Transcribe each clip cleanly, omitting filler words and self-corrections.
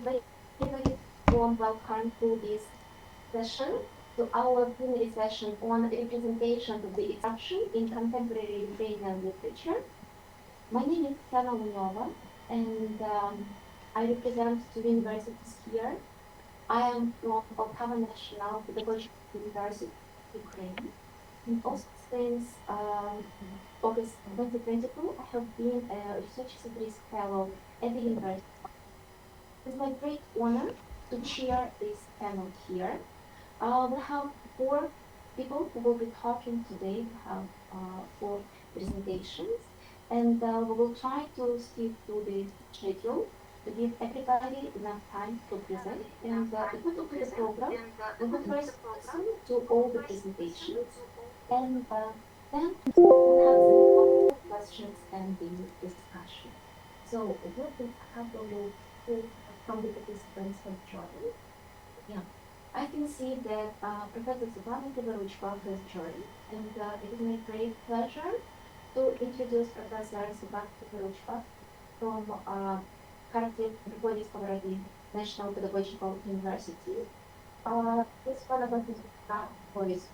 very, very warm welcome to this session, to our plenary session on representation of the exception in contemporary Ukrainian literature. My name is Svitlana Lunyova, and I represent two universities here. I am from Poltava National Pedagogical University, Ukraine. And also since August 2022, I have been a research at-risk fellow at the university. It's my great honor to chair this panel here. We have four people who will be talking today. We have four presentations, and we will try to stick to the schedule to give everybody enough time to present. And if we look at the program, we will first listen to all the presentations, and then we'll have some questions and the discussion. So we'll be happy from the participants have joined. Yeah, I can see that Professor Svitlana Kryvoruchko has joined, and it is my great pleasure to introduce Professor Svitlana Kryvoruchko from Kharkiv Skovoroda National Pedagogical University. This one of us is voice.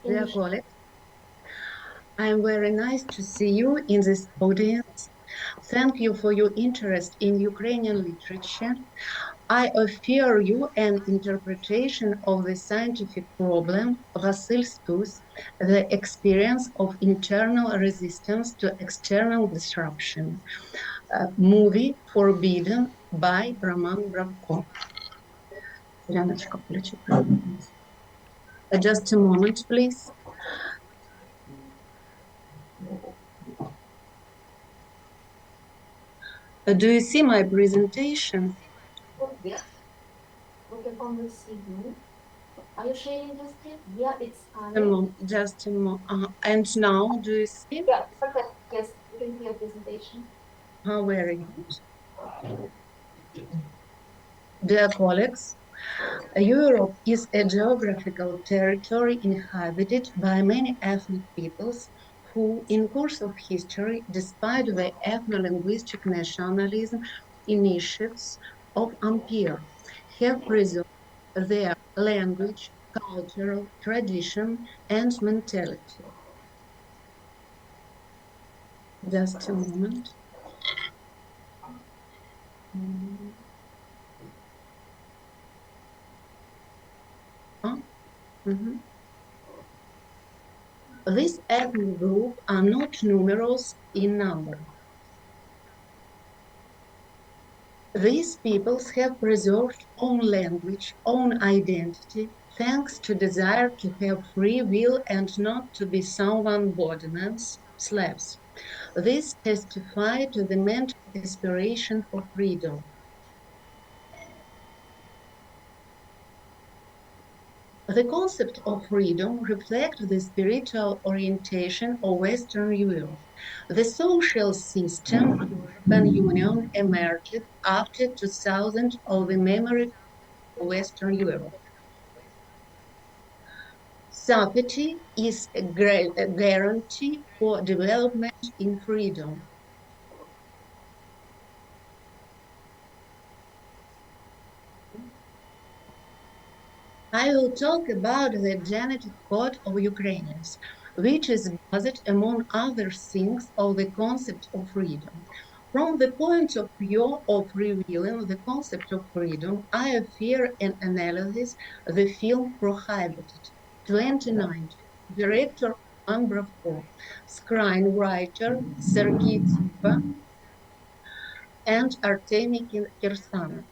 Dear colleagues, I am very nice to see you in this audience. Thank you for your interest in Ukrainian literature. I offer you an interpretation of the scientific problem, Vasyl Stus, the experience of internal resistance to external disruption, movie Forbidden by Roman Brovko. Just a moment, please. Do you see my presentation? Yes. We can only see you. Are you sharing the screen? Yeah, it's just a moment. And now, do you see? Yeah, perfect. Yes, we can see your presentation. Very good. Dear colleagues, Europe is a geographical territory inhabited by many ethnic peoples who, in course of history, despite the ethno-linguistic nationalism initiatives of empire, have preserved their language, cultural tradition, and mentality. Just a moment. These ethnic groups are not numerous in number. These peoples have preserved own language, own identity, thanks to desire to have free will and not to be someone's bondmans, slaves. This testifies to the mental aspiration for freedom. The concept of freedom reflects the spiritual orientation of Western Europe. The social system of the European Union emerged after 2000 of the memory of Western Europe. Safety is a guarantee for development in freedom. I will talk about the genetic code of Ukrainians, which is based, among other things, on the concept of freedom. From the point of view of revealing the concept of freedom, I offer an analysis of the film Prohibited, 2019, director Roman Brovko, screenwriter Sergei Tsipa, and Artemy Kirsanov.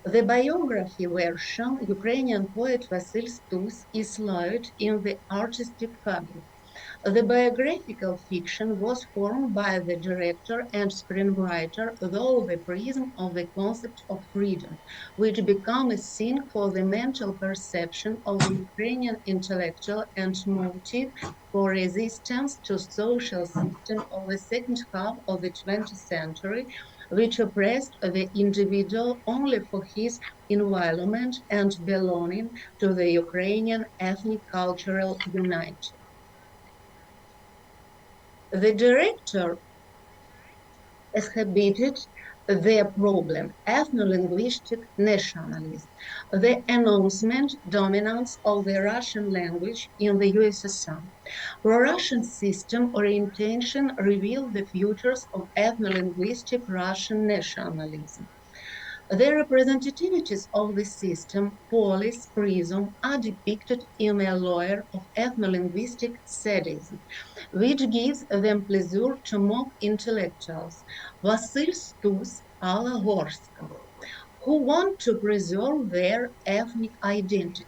The biography version, Ukrainian poet Vasyl Stus, is laid in the artistic fabric. The biographical fiction was formed by the director and screenwriter through the prism of the concept of freedom, which became a thing for the mental perception of the Ukrainian intellectual and motive for resistance to social system of the second half of the 20th century, which oppressed the individual only for his environment and belonging to the Ukrainian ethnic cultural unity. The director exhibited their problem, ethno-linguistic nationalism, the announcement dominance of the Russian language in the USSR. Pro-Russian system orientation revealed the futures of ethno-linguistic Russian nationalism. The representativities of the system, polis, prism, are depicted in a layer of ethno-linguistic sadism, which gives them pleasure to mock intellectuals, Vasyl Stus a la Horska, who want to preserve their ethnic identity.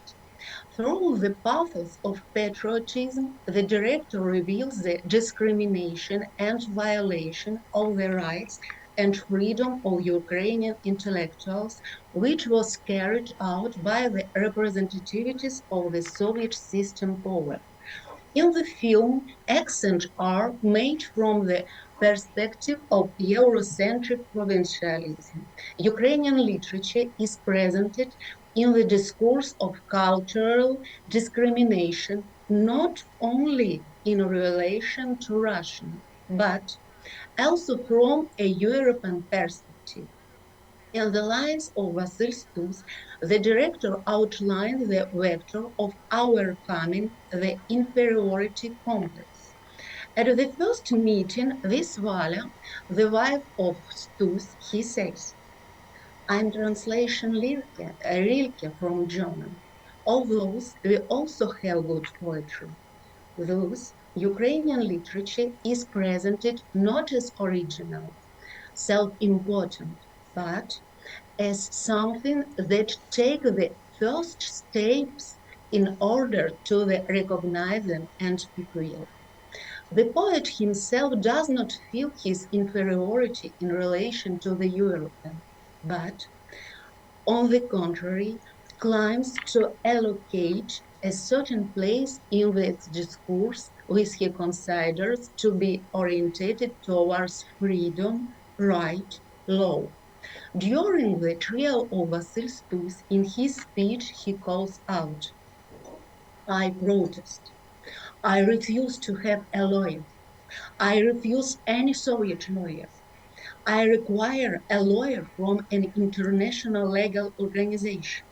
Through the pathos of patriotism, the director reveals the discrimination and violation of the rights and freedom of Ukrainian intellectuals, which was carried out by the representativities of the Soviet system power. In the film, accents are made from the perspective of Eurocentric provincialism. Ukrainian literature is presented in the discourse of cultural discrimination, not only in relation to Russian, but also from a European perspective. In the lines of Vasyl Stus, the director outlined the vector of overcoming the inferiority complex. At the first meeting with Vaля, the wife of Stus, he says, I'm translation Rilke from German. Although we also have good poetry. Thus, Ukrainian literature is presented not as original, self-important, but as something that take the first steps in order to recognize them and fulfill. The poet himself does not feel his inferiority in relation to the European, but on the contrary, claims to allocate a certain place in its discourse which he considers to be orientated towards freedom, right, law. During the trial of Vasyl Stus, in his speech, he calls out, I protest. I refuse to have a lawyer. I refuse any Soviet lawyer. I require a lawyer from an international legal organization.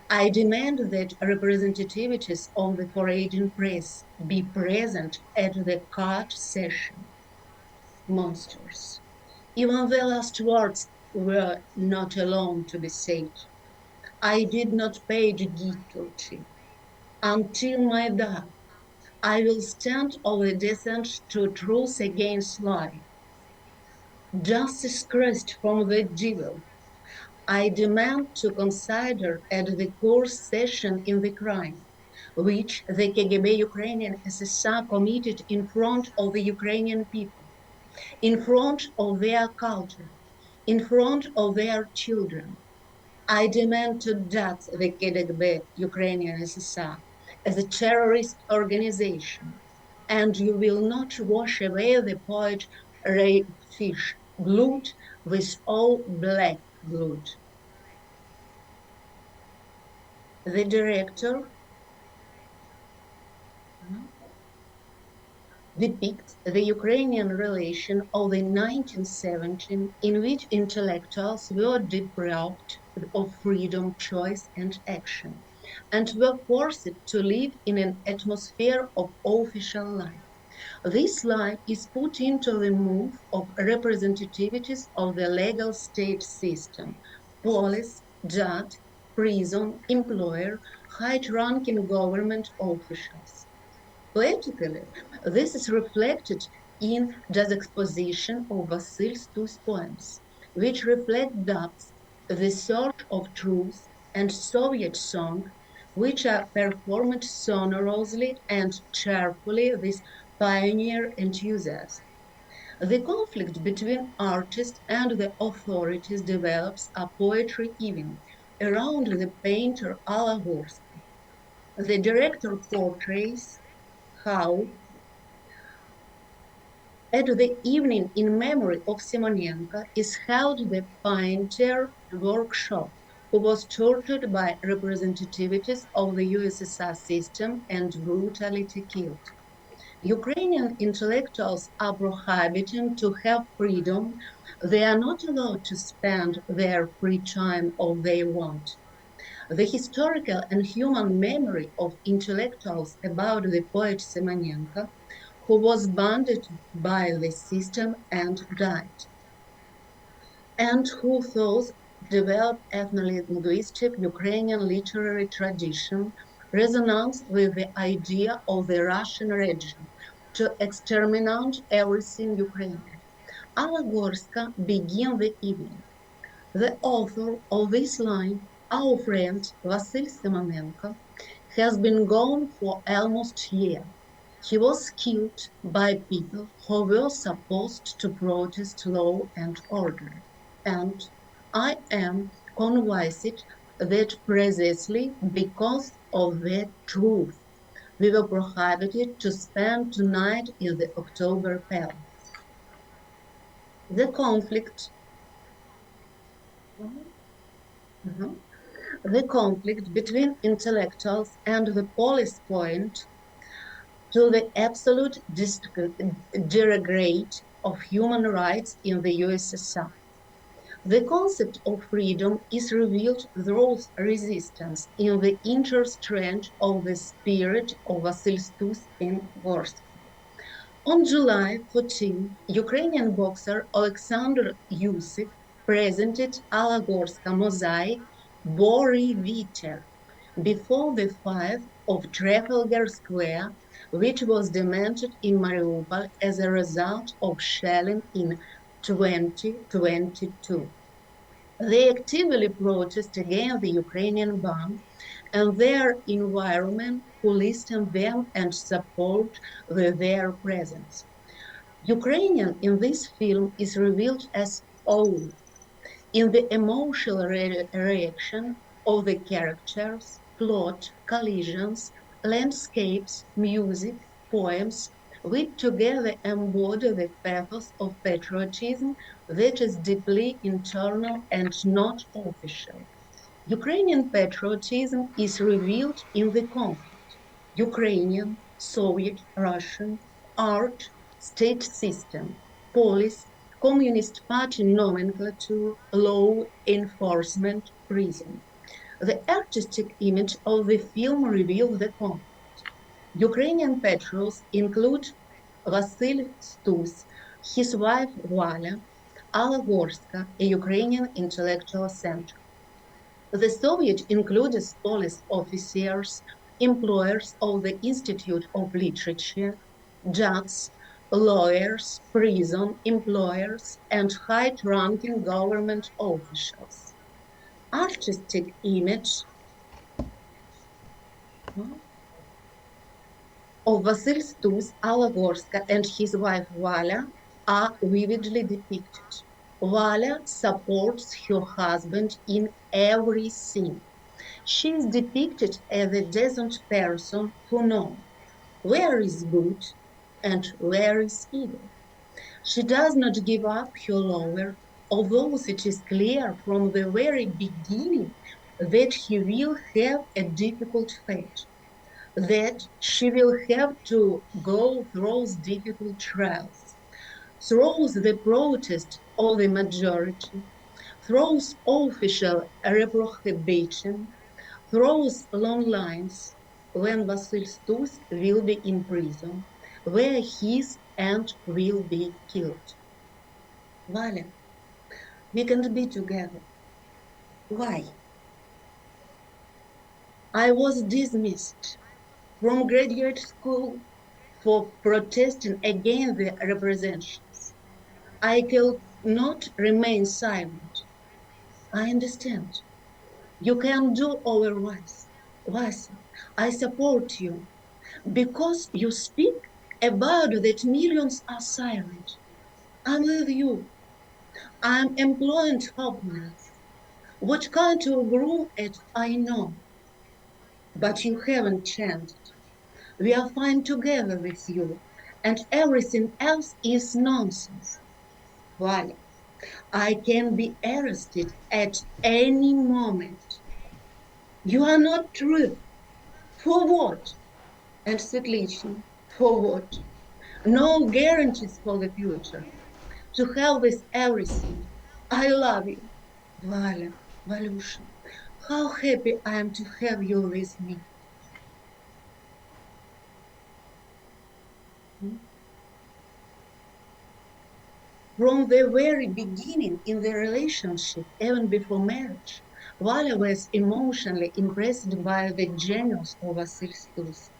I demand that representatives of the foreign press be present at the court session. Monsters. Even the last words were not alone to be said. I did not pay the guilty. Until my death, I will stand on the descent to truth against lie. Justice Christ from the devil. I demand to consider at the court session in the crime, which the KGB Ukrainian SSR committed in front of the Ukrainian people, in front of their culture, in front of their children. I demand to judge the KGB Ukrainian SSR as a terrorist organization, and you will not wash away the poet red fish blood with all black blood. The director depicts the Ukrainian relation of the 1970s in which intellectuals were deprived of freedom, choice, and action, and were forced to live in an atmosphere of official life. This life is put into the move of representativities of the legal state system, police, judge, prison, employer, high-ranking government officials. Poetically, this is reflected in the exposition of Vasyl Stus poems, which reflect depth, the search of truth, and Soviet song, which are performed sonorously and cheerfully with pioneer enthusiasm. The conflict between artists and the authorities develops a poetry even around the painter Alla Horska. The director portrays how at the evening in memory of Simonenko is held the painter workshop who was tortured by representatives of the USSR system and brutally killed. Ukrainian intellectuals are prohibited to have freedom. They are not allowed to spend their free time all they want. The historical and human memory of intellectuals about the poet Simonenko, who was banned by the system and died, and who thus developed ethno-linguistic Ukrainian literary tradition, resonates with the idea of the Russian regime to exterminate everything Ukrainian. Alagorska begin the evening. The author of this line, our friend Vasyl Simonenko, has been gone for almost a year. He was killed by people who were supposed to protest law and order. And I am convinced that precisely because of the truth, we were prohibited to spend tonight in the October Palace. The conflict, Mhm. The conflict between intellectuals and the police point to the absolute degrade of human rights in the USSR. The concept of freedom is revealed through resistance in the inner strength of the spirit of Vasyl Stus in Warsaw. On July 14, Ukrainian boxer Alexander Usyk presented Alagorska mosaic Bori Viter before the fight of Trafalgar Square, which was damaged in Mariupol as a result of shelling in 2022. They actively protest against the Ukrainian ban and their environment who listen them and support their presence. Ukrainian in this film is revealed as old in the emotional reaction of the characters, plot, collisions, landscapes, music, poems, which together embody the pathos of patriotism that is deeply internal and not official. Ukrainian patriotism is revealed in the conflict. Ukrainian, Soviet, Russian, art, state system, police, Communist Party nomenclature, law enforcement, prison. The artistic image of the film reveals the conflict. Ukrainian patriots include Vasyl Stus, his wife Vaля, Alla Gorska, a Ukrainian intellectual center. The Soviet included police officers, employers of the Institute of Literature, judges, lawyers, prison employers, and high-ranking government officials. Artistic image of Vasyl Stus, Alla Gorska, and his wife Vaля are vividly depicted. Vaля supports her husband in every scene. She is depicted as a decent person who knows where is good and where is evil. She does not give up her lover, although it is clear from the very beginning that he will have a difficult fate, that she will have to go through difficult trials, through the protest of the majority, through official reprohibition, through long lines when Vasyl Stus will be in prison, where his aunt will be killed. Valia, we can't be together. Why? I was dismissed from graduate school for protesting against the representations. I could not remain silent. I understand. You can do otherwise. Vasa, I support you because you speak about that millions are silent. I'm with you. I'm employing hopeless. What kind of rule it I know, but you haven't changed. We are fine together with you, and everything else is nonsense. Why? I can be arrested at any moment. You are not true. For what? And Svitlana, for what? no guarantees for the future. To hell with everything. I love you. Vaля, Valusha, how happy I am to have you with me. From the very beginning in the relationship, even before marriage, Valia was emotionally impressed by the genius of Vasyl Stus.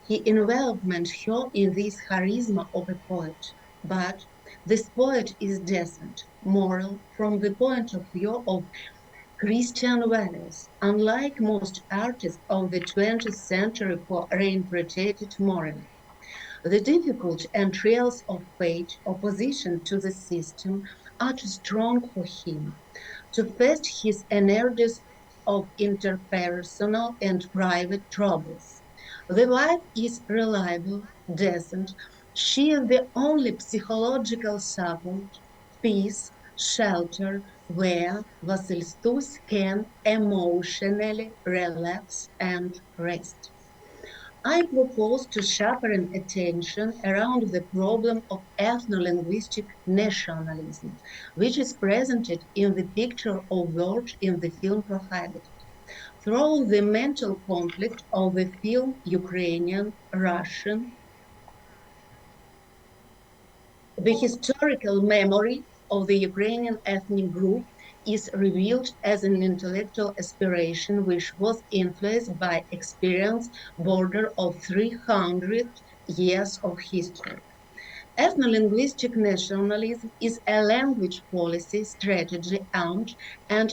He enveloped her in this charisma of a poet. But this poet is decent, moral, from the point of view of Christian values, unlike most artists of the 20th century who reinterpreted morally. The difficult and trials of fate, opposition to the system, are too strong for him to face his energies of interpersonal and private troubles. The wife is reliable, decent. She is the only psychological support, peace, shelter where Vasyl Stus can emotionally relax and rest. I propose to sharpen attention around the problem of ethno-linguistic nationalism, which is presented in the picture of words in the film Prohibited. Through the mental conflict of the film Ukrainian, Russian, the historical memory of the Ukrainian ethnic group is revealed as an intellectual aspiration which was influenced by experience border of 300 years of history. Ethno-linguistic nationalism is a language policy, strategy, and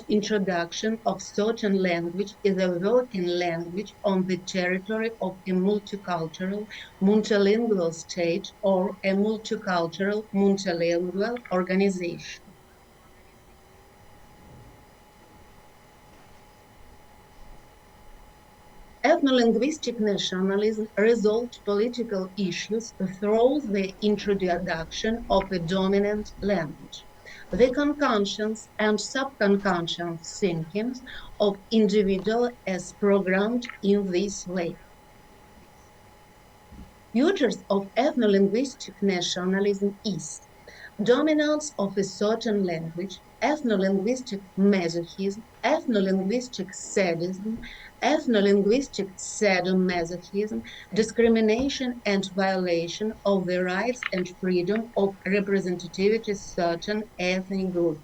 introduction of certain language as a working language on the territory of a multicultural, multilingual state or a multicultural, multilingual organization. Ethno-linguistic nationalism resolved political issues through the introduction of a dominant language. The conscious and subconscious thinking of individuals as programmed in this way. Futures of ethno-linguistic nationalism is dominance of a certain language, ethno-linguistic masochism, ethno-linguistic sadism, ethno-linguistic sadomasochism, discrimination and violation of the rights and freedom of representativity certain ethnic groups,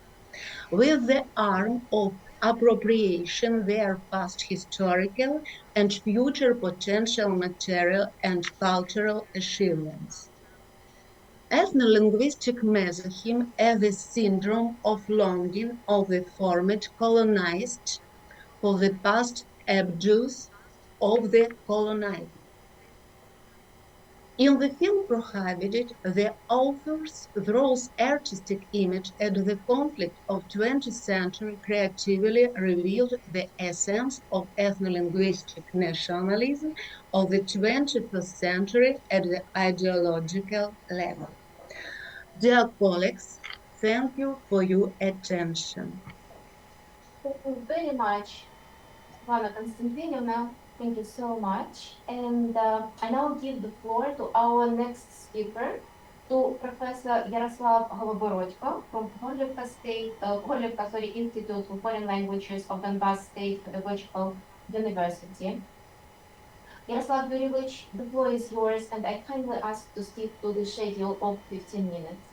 with the arm of appropriation their past historical and future potential material and cultural achievements. Ethno-linguistic masochism as a syndrome of longing of the former colonized for the past abuse of the colonizer. In the film Prohibited, the authors draws artistic image at the conflict of 20th century creatively revealed the essence of ethno-linguistic nationalism of the 21st century at the ideological level. Dear colleagues, thank you for your attention. Thank you very much, Ivana Konstantinovna. Thank you so much. And I now give the floor to our next speaker, to Professor Iaroslav Goloborodko from Horlivka Institute for Foreign Languages of Donbas State Pedagogical University. Iaroslav Yuryevich, the floor is yours, and I kindly ask to stick to the schedule of 15 minutes.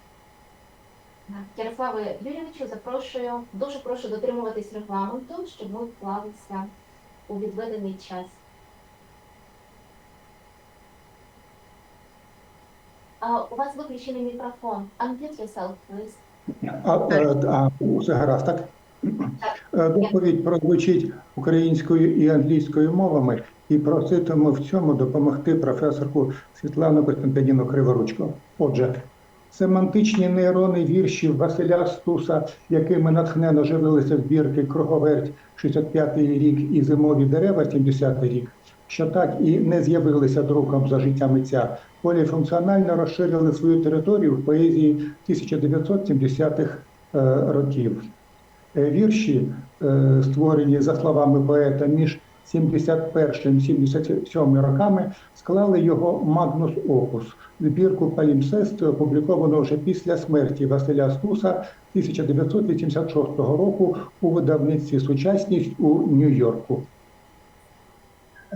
Ярославе Юрійовичу, дуже прошу дотримуватись регламенту, щоб ми вклалися у відведений час. У вас виключений мікрофон. Unmute yourself, please. Все гаразд, так? Доповідь прозвучить українською і англійською мовами, і проситиму в цьому допомогти професорку Світлану Костянтинівну Криворучко. Отже, семантичні нейрони віршів Василя Стуса, якими натхненно живилися збірки «Круговерть» 65-й рік і «Зимові дерева» 70-й рік, що так і не з'явилися друком за життя митця, поліфункціонально розширили свою територію в поезії 1970-х років. Вірші, створені, за словами поета, між 71-77 роками склали його «Магнус Опус» – збірку палімпсести, опубліковану вже після смерті Василя Стуса 1986 року у видавництві «Сучасність» у Нью-Йорку.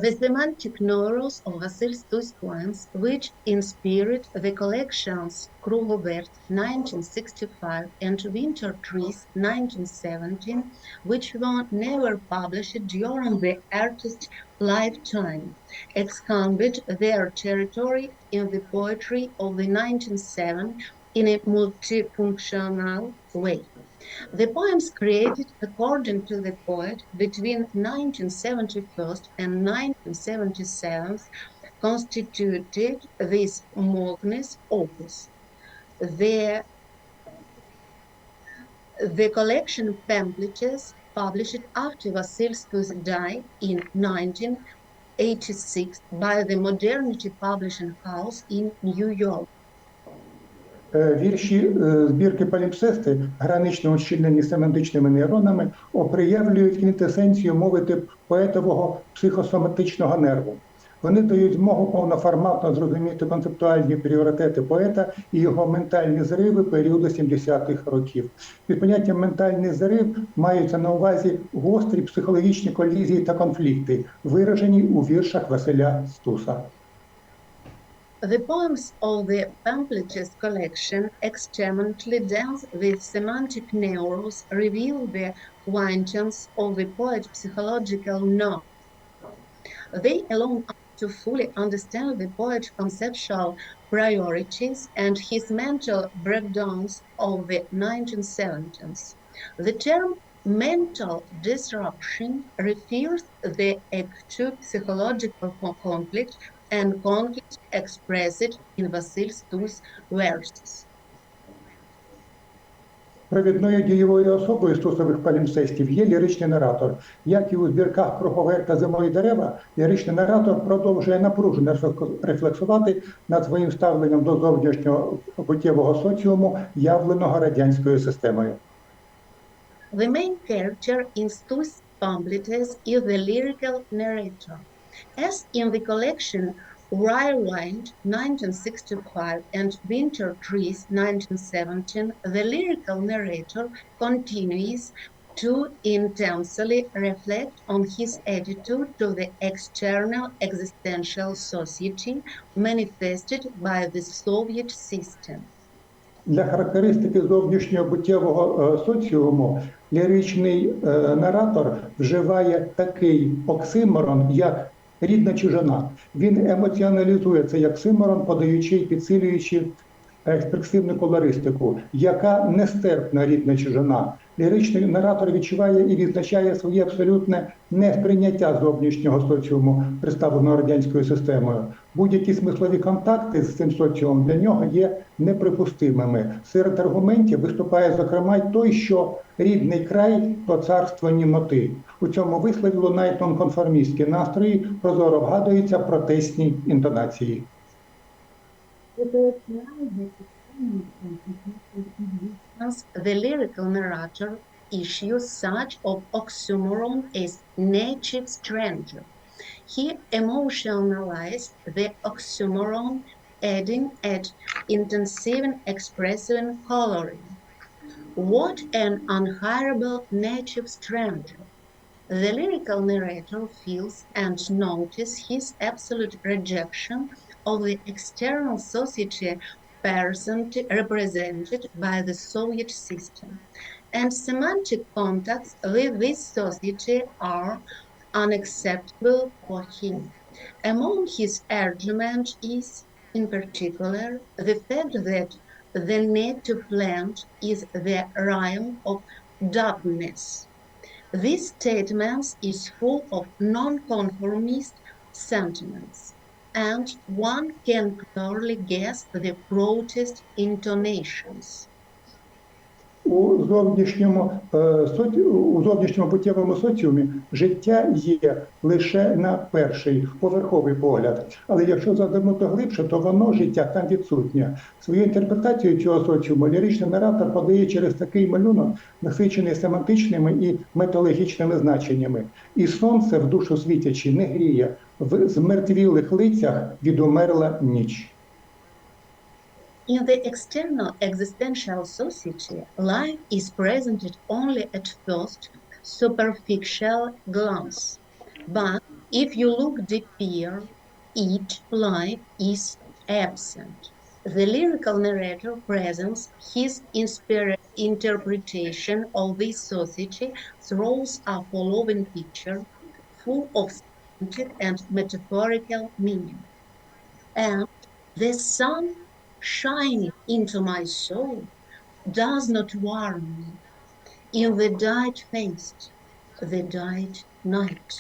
The semantic neurons of Vasyl Stus poems, which inspired the collections Korolenko 1965 and Winter Trees 1917, which were never published during the artist's lifetime, expanded their territory in the poetry of the 1970s in a multifunctional way. The poems created, according to the poet, between 1971 and 1977 constituted this magnus opus. The collection pamphlets published after Vasyl Stus died in 1986 by the Modernity Publishing House in New York. Вірші збірки палімпсести, гранично ущільнені семантичними нейронами, оприявлюють квінтесенцію мови поетового психосоматичного нерву. Вони дають змогу повноформатно зрозуміти концептуальні пріоритети поета і його ментальні зриви періоду 70-х років. Під поняттям «ментальний зрив» маються на увазі гострі психологічні колізії та конфлікти, виражені у віршах Василя Стуса. The poems of the pamphlets collection experimentally dance with semantic neurons, reveal the quantities of the poet's psychological knowledge. They allow us to fully understand the poet's conceptual priorities and his mental breakdowns of the 1970s. The term mental disruption refers to the acute psychological conflict and conflict expressed in Vasyl Stus' verses. Провідною дієвою особою стусових палімпсестів є ліричний наратор. Як і у збірках «Круговер» та «Зимові дерева», ліричний наратор продовжує напружено рефлексувати над своїм ставленням до зовнішнього буттєвого соціуму, явленого радянською системою. The main character in Stus' pamphlets is the lyrical narrator. As in the collection Whirlwind 1965 and Winter Trees 1917, the lyrical narrator continues to intensely reflect on his attitude to the external existential society manifested by the Soviet system. Для характеристики зовнішнього буттєвого соціуму ліричний наратор вживає такий оксиморон, як рідна чужина. Він емоціоналізує це як оксиморон, подаючи і підсилюючи експресивну колористику, яка нестерпна рідна чужина. Ліричний наратор відчуває і відзначає своє абсолютне несприйняття зовнішнього соціуму, представленого радянською системою. Будь-які смислові контакти з цим соціумом для нього є неприпустимими. Серед аргументів виступає, зокрема, й той, що рідний край – то царство німоти. У цьому вислові лунають нонконформістські настрої, прозоро вгадуються протестні інтонації. The lyrical narrator issues such of oxymoron as native stranger. He emotionalized the oxymoron, adding at intensive expressive coloring. What an unhirable native stranger! The lyrical narrator feels and notices his absolute rejection of the external society represented by the Soviet system, and semantic contacts with this society are unacceptable for him. Among his arguments is, in particular, the fact that the native land is the realm of darkness. This statement is full of nonconformist sentiments, and one can clearly guess the protest intonations. У у зовнішньому буттєвому соціумі життя є лише на перший поверховий погляд. Але якщо зазирнути глибше, то воно, життя, там відсутнє. Свою інтерпретацію цього соціуму ліричний наратор подає через такий малюнок, насичений семантичними і методологічними значеннями. І сонце, в душу світячи, не гріє, в змертвілих лицях відумерла ніч. In the external existential society, life is presented only at first superficial glance. But if you look deeper, life is absent. The lyrical narrator presents his interpretation of this society through a following picture, full of semantic and metaphorical meaning. And the sun shining into my soul does not warm me in the died face, the died night.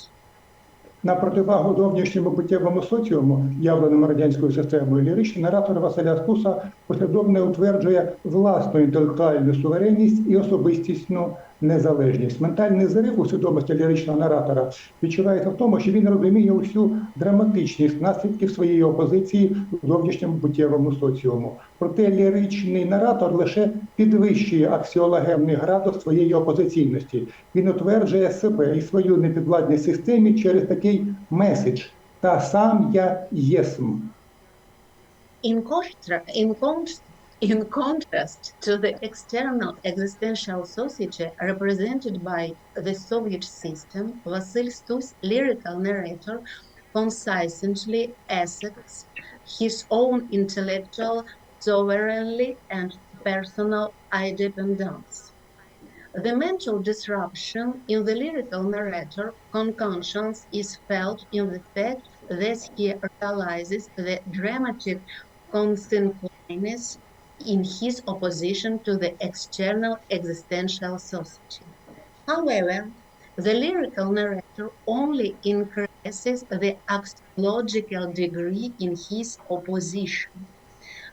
На противагу зовнішньому буттєвому соціуму, явленому радянською системою, ліричний наратор Василя Стуса послідовно утверджує власну інтелектуальну суверенність і особистісну незалежність. Ментальний зрив у свідомості ліричного наратора відчувається в тому, що він розуміє усю драматичність наслідків своєї опозиції у зовнішньому буттєвому соціуму. Проте ліричний наратор лише підвищує аксіологемний градус своєї опозиційності. Він утверджує себе і свою непідвладність системі через такий меседж «Та сам я єсмь». In contrast to the external existential society represented by the Soviet system, Vasyl Stus, lyrical narrator, consistently asserts his own intellectual sovereignty and personal independence. The mental disruption in the lyrical narrator conscience is felt in the fact that he realizes the dramatic consequences in his opposition to the external existential society. However, the lyrical narrator only increases the axiological degree in his opposition.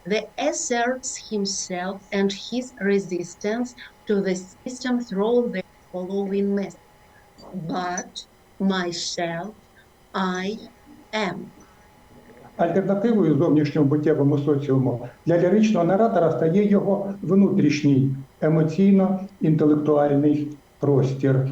He asserts himself and his resistance to the system through the following message: but myself I am. Альтернативою зовнішньому буттєвому соціуму для ліричного наратора стає його внутрішній емоційно-інтелектуальний простір.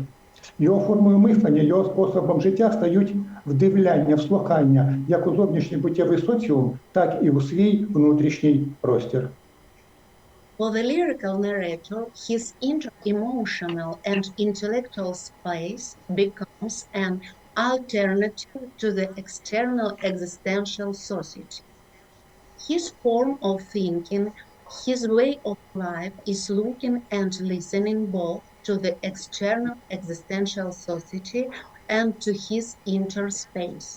Його формою мислення, його способом життя стають вдивляння, вслухання як у зовнішній буттєвий соціум, так і у свій внутрішній простір. For the lyrical narrator, his inter-emotional and intellectual space becomes an alternative to the external existential society. His form of thinking, his way of life is looking and listening both to the external existential society and to his inner space.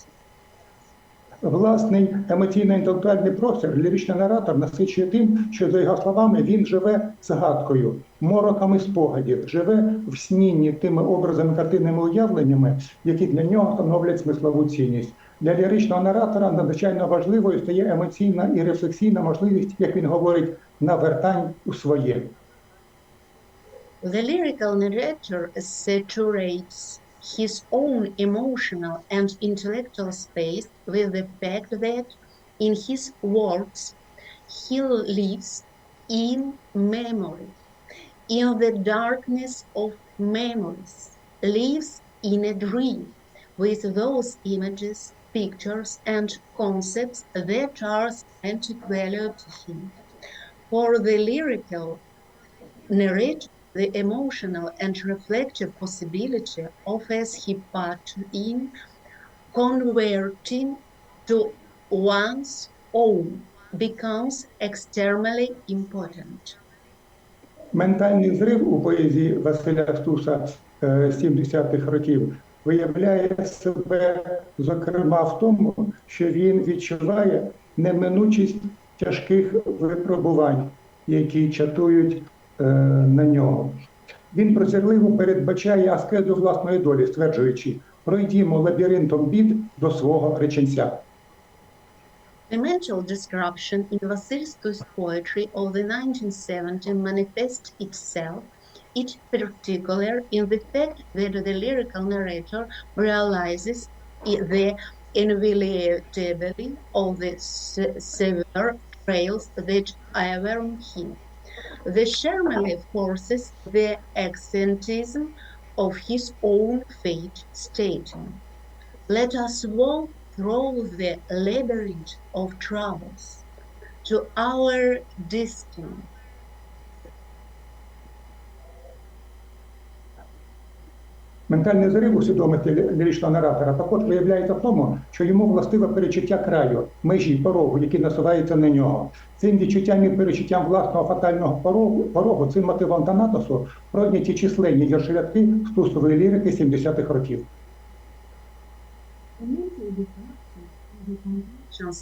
Власний емоційно-інтелектуальний простір ліричний наратор насичує тим, що, за його словами, він живе згадкою, мороками спогадів, живе в снінні тими образами, картинними уявленнями, які для нього становлять смислову цінність. Для ліричного наратора надзвичайно важливою стає емоційна і рефлексійна можливість, як він говорить, навертань у своє. The lyrical narrator saturates his own emotional and intellectual space with the fact that, in his words, he lives in memory, in the darkness of memories, lives in a dream with those images, pictures, and concepts that are semantic value to him. For the lyrical narrator, the emotional and reflective possibility offers his part in converting to one's own becomes extremely important. Ментальний зрив у поезії Василя Стуса 70-х років виявляє себе, зокрема, в тому, що він відчуває неминучість тяжких випробувань, які чатують на нього. Він прозірливо передбачає аскезу власної долі, стверджуючи: «Пройдімо лабіринтом бід до свого реченця». The mental disruption in Vasyl Stus' poetry of the 1970s manifests itself, in particular, in the fact that the lyrical narrator realizes the inevitability of the severe trails that await him. The Shermale forces the accentism of his own fate, stating, "Let us walk through the labyrinth of troubles to our destiny." Ментальний зрив у свідомості ліричного наратора також виявляється в тому, що йому властиве перечуття краю, межі, порогу, які насуваються на нього. Цим відчуттям і перечуттям власного фатального порогу, цим мотивом Танатосу пройняті численні віршовятки стусової лірики 70-х років.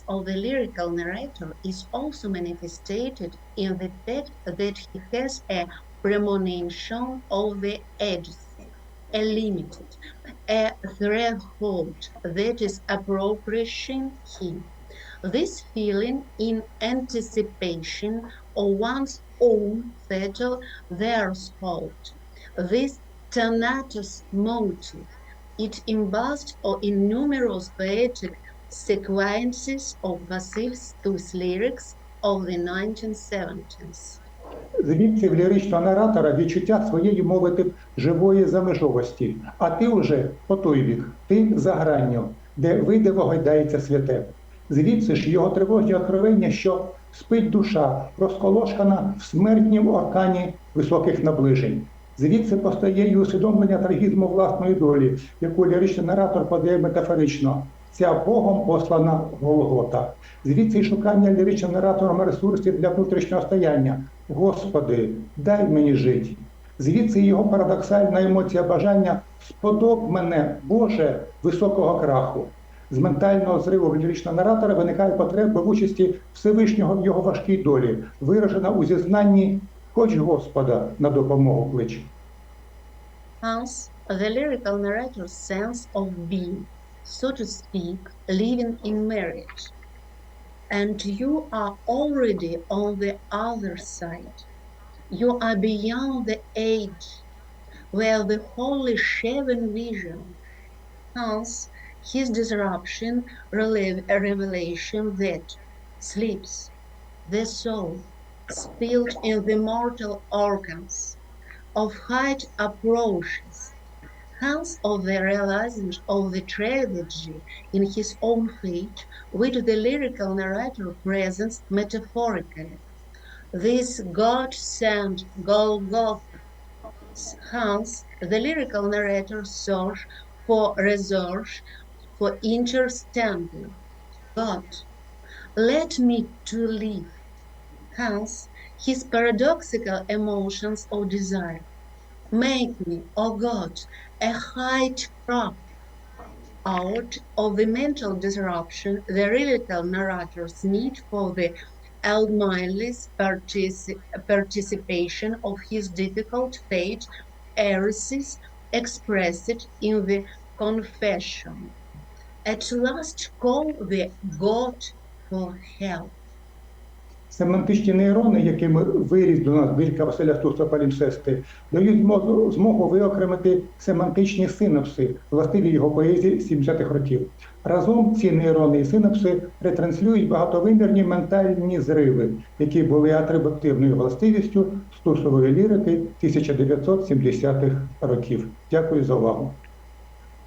Of the lyrical narrator is also manifested in the fact that he has a premonition of the edges, a limited, a threshold that is approaching him. This feeling in anticipation of one's own fatal threshold, this Thanatos motive, it embodied in numerous poetic sequences of Vasyl Stus lyrics of the 1970s. Звідси в ліричного наратора відчуття своєї, мовити, живої замежовості. А ти вже по той бік, ти за гранню, де видиво гойдається святе. Звідси ж його тривожні откровення, що спить душа, розколошкана в смертнім оркані високих наближень. Звідси постає і усвідомлення трагізму власної долі, яку ліричний наратор подає метафорично. Ця Богом послана Голгота. Звідси й шукання ліричним наратором ресурсів для внутрішнього стояння. Господи, дай мені жити. Звідси його парадоксальна емоція бажання «сподоб мене, Боже, високого краху». З ментального зриву ліричного наратора виникає потреба в участі Всевишнього в його важкій долі, виражена у зізнанні «Хоч Господа на допомогу клич». Hence, the lyrical narrator's sense of being, so to speak, living in marriage. And you are already on the other side. You are beyond the age where the holy shaven vision, hence his disruption, revelation that sleeps, the soul, spilled in the mortal organs, of height approaches, hence of the realization of the tragedy in his own fate, which the lyrical narrator presents metaphorically. This God-sent Golgotha, hence the lyrical narrator search for research, for understanding. God, let me to live, hence his paradoxical emotions of desire. Make me, O God, a height prop. Out of the mental disruption, the lyrical narrator's need for the Almighty's participation of his difficult fate arises expressed in the confession. At last call the God for help. Семантичні нейрони, якими виріс до нас збірка Василя Стуса палімпсести, дають змогу виокремити семантичні синапси, властиві його поезії 70-х років. Разом ці нейрони і синапси ретранслюють багатовимірні ментальні зриви, які були атрибутивною властивістю стусової лірики 1970-х років. Дякую за увагу.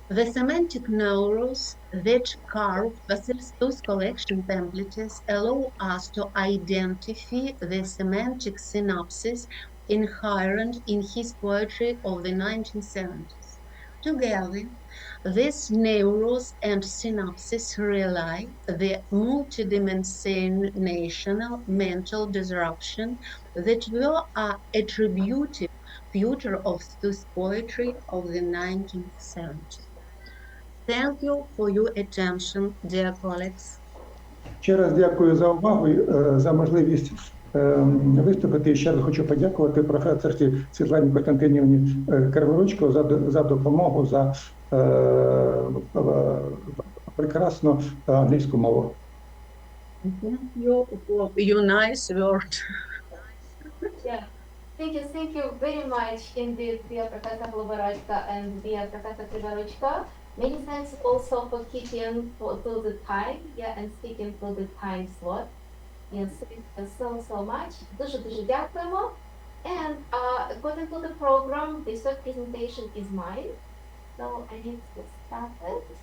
The semantic neurons that carve Vasyl Stus collection templates allow us to identify the semantic synapses inherent in his poetry of the 1970s. Together, these neurons and synapses rely the multidimensional mental disruption that were attributed future of Stus poetry of the 1970s. Thank you for your attention, dear colleagues. Ще раз дякую за увагу, за можливість виступити. І ще раз хочу подякувати професорці Світлані Костянтинівні Kryvoruchko за допомогу, за прекрасну англійську мову. Thank you for your nice word. Yeah. Thank you very much indeed, dear Professor Goloborodko and dear Professor Kryvoruchko. Many thanks also for keeping to the time, yeah, and sticking to the time slot. Yes, thank you so much. Дуже дякуємо. And according to the program, the third presentation is mine. So I need to start it.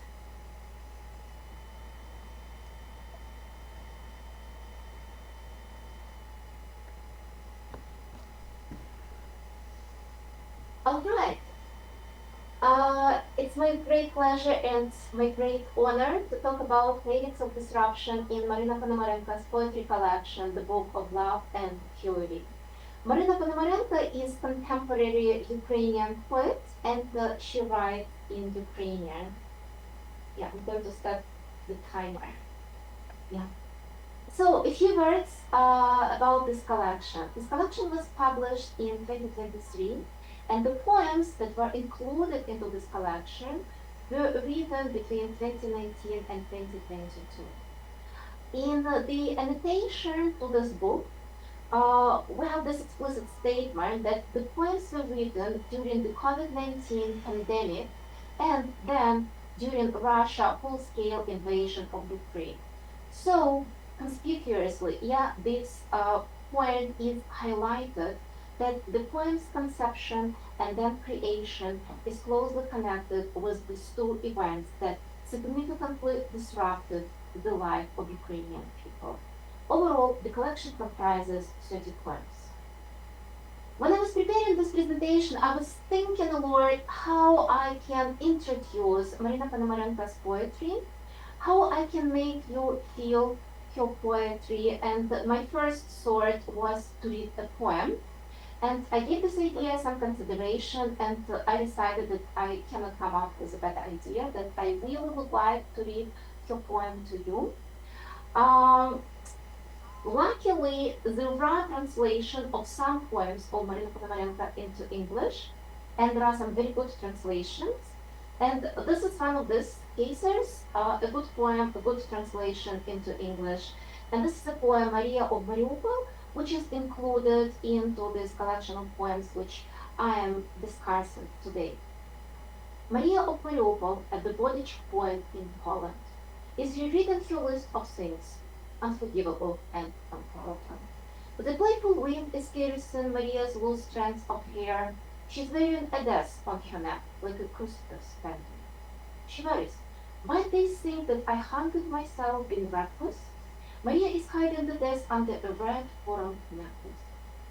All right. It's my great pleasure and my great honor to talk about Poetics of Disruption in Maryna Ponomarenko's poetry collection, The Book of Love and Fury. Maryna Ponomarenko is contemporary Ukrainian poet and she writes in Ukrainian. Yeah, I'm going to start the timer. Yeah. So a few words about this collection. This collection was published in 2023, and the poems that were included into this collection were written between 2019 and 2022. In the annotation to this book, we have this explicit statement that the poems were written during the COVID-19 pandemic and then during Russia's full-scale invasion of Ukraine. So conspicuously, yeah, this point is highlighted that the poem's conception and then creation is closely connected with these two events that significantly disrupted the life of Ukrainian people. Overall, the collection comprises 30 poems. When I was preparing this presentation, I was thinking a lot how I can introduce Maryna Ponomarenko's poetry, how I can make you feel her poetry, and my first thought was to read a poem. And I gave this idea some consideration, and I decided that I cannot come up with a better idea, that I really would like to read her poem to you. Luckily, there are translations of some poems of Maryna Ponomarenko into English, and there are some very good translations. And this is one of these cases, a good poem, a good translation into English. And this is a poem, Maria of Mariupol, which is included into this collection of poems which I am discussing today. Maria of Mariupol, a Bebodic poet in Poland, is rewritten her list of things, unforgivable and unforgotten. With a playful wind is caressing Maria's loose strands of hair. She's wearing a death on her neck, like a crucifix painting. She worries, might they think that I hanged myself being reckless? Maria is hiding the death under a red foreign necklace.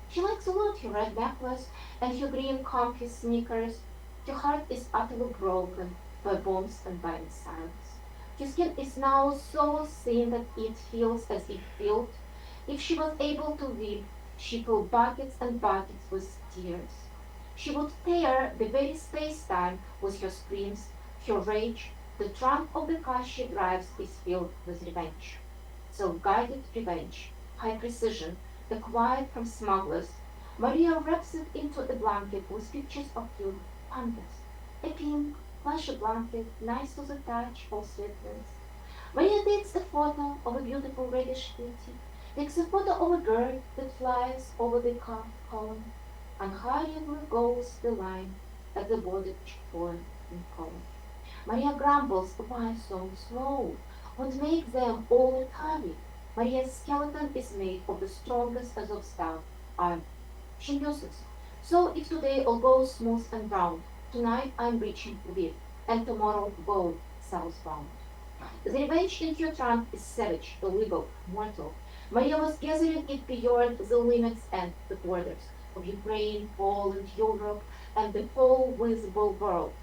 She likes a lot her red necklace and her green comfy sneakers. Her heart is utterly broken by bombs and by silence. Her skin is now so thin that it feels as if filled. If she was able to weep, she filled buckets and buckets with tears. She would tear the very space-time with her screams, her rage. The trunk of the car she drives is filled with revenge. Self-guided revenge, high precision, acquired from smugglers. Maria wraps it into a blanket with pictures of cute pandas. A pink, plushy blanket, nice to the touch, all sweetness. Maria takes a photo of a beautiful reddish kitty, takes a photo of a bird that flies over the car column, and hurriedly goes the line at the border point in Poland. Maria grumbles, why so slow? What makes them all heavy? Maria's skeleton is made of the strongest Azov stout iron. She muses, so if today all goes smooth and round, tonight I'm reaching wheat, and tomorrow gold southbound. The revenge in her trunk is savage, illegal, mortal. Maria was gathering it beyond the limits and the borders of Ukraine, Poland, Europe, and the whole visible world.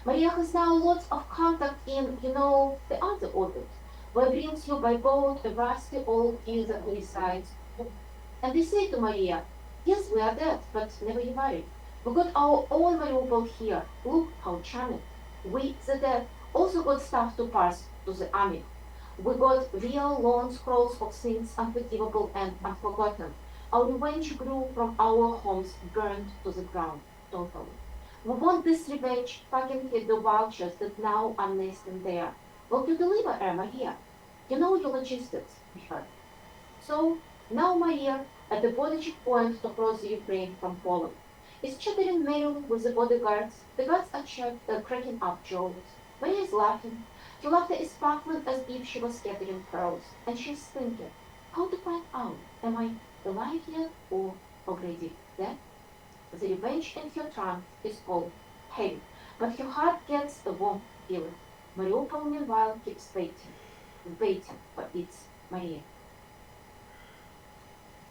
Maria has now lots of contact in, the other orbit, where brings you by boat a rusty old geezer who resides. And they say to Maria, yes, we are dead, but never you worry. We got our own Mariupol here. Look how charming. We, the dead, also got stuff to pass to the army. We got real long scrolls of things unforgivable and unforgotten. Our revenge grew from our homes burned to the ground, totally. We want this revenge, fucking hit the vultures that now are nesting there. Will you deliver Irma here? You know your logistics, Richard. So now Maria, at the border checkpoint to cross the Ukraine from Poland, is chattering merrily with the bodyguards. The guards are cracking up jokes. Maria is laughing. Her laughter is sparkling as if she was scattering pearls, and she's thinking, how to find out, am I alive yet or already dead? The revenge in her trunk is cold, heavy, but her heart gets a warm feeling. Mariupol meanwhile keeps waiting for its Maria.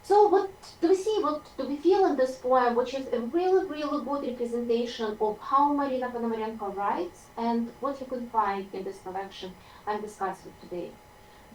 So what do we see, what do we feel in this poem, which is a really, really good representation of how Maryna Ponomarenko writes and what you can find in this collection I'm discussing today.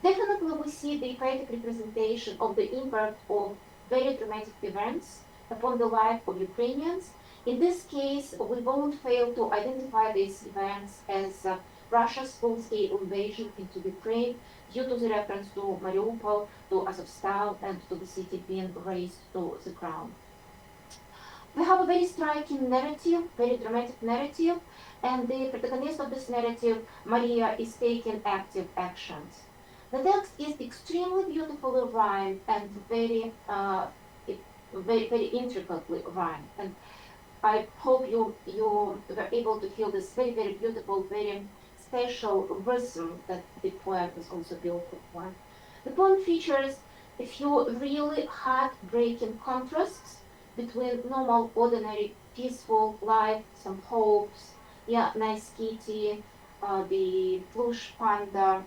Definitely we see the poetic representation of the impact of very dramatic events upon the life of Ukrainians. In this case, we won't fail to identify these events as Russia's full-scale invasion into Ukraine due to the reference to Mariupol, to Azovstal, and to the city being razed to the ground. We have a very striking narrative, very dramatic narrative, and the protagonist of this narrative, Maria, is taking active actions. The text is extremely beautifully rhymed and very, very intricately rhymed. And I hope you were able to feel this very, very beautiful, very special rhythm that the poem is also built upon. The poem features a few really heartbreaking contrasts between normal, ordinary, peaceful life, some hopes, yeah, nice kitty, the plush pandas,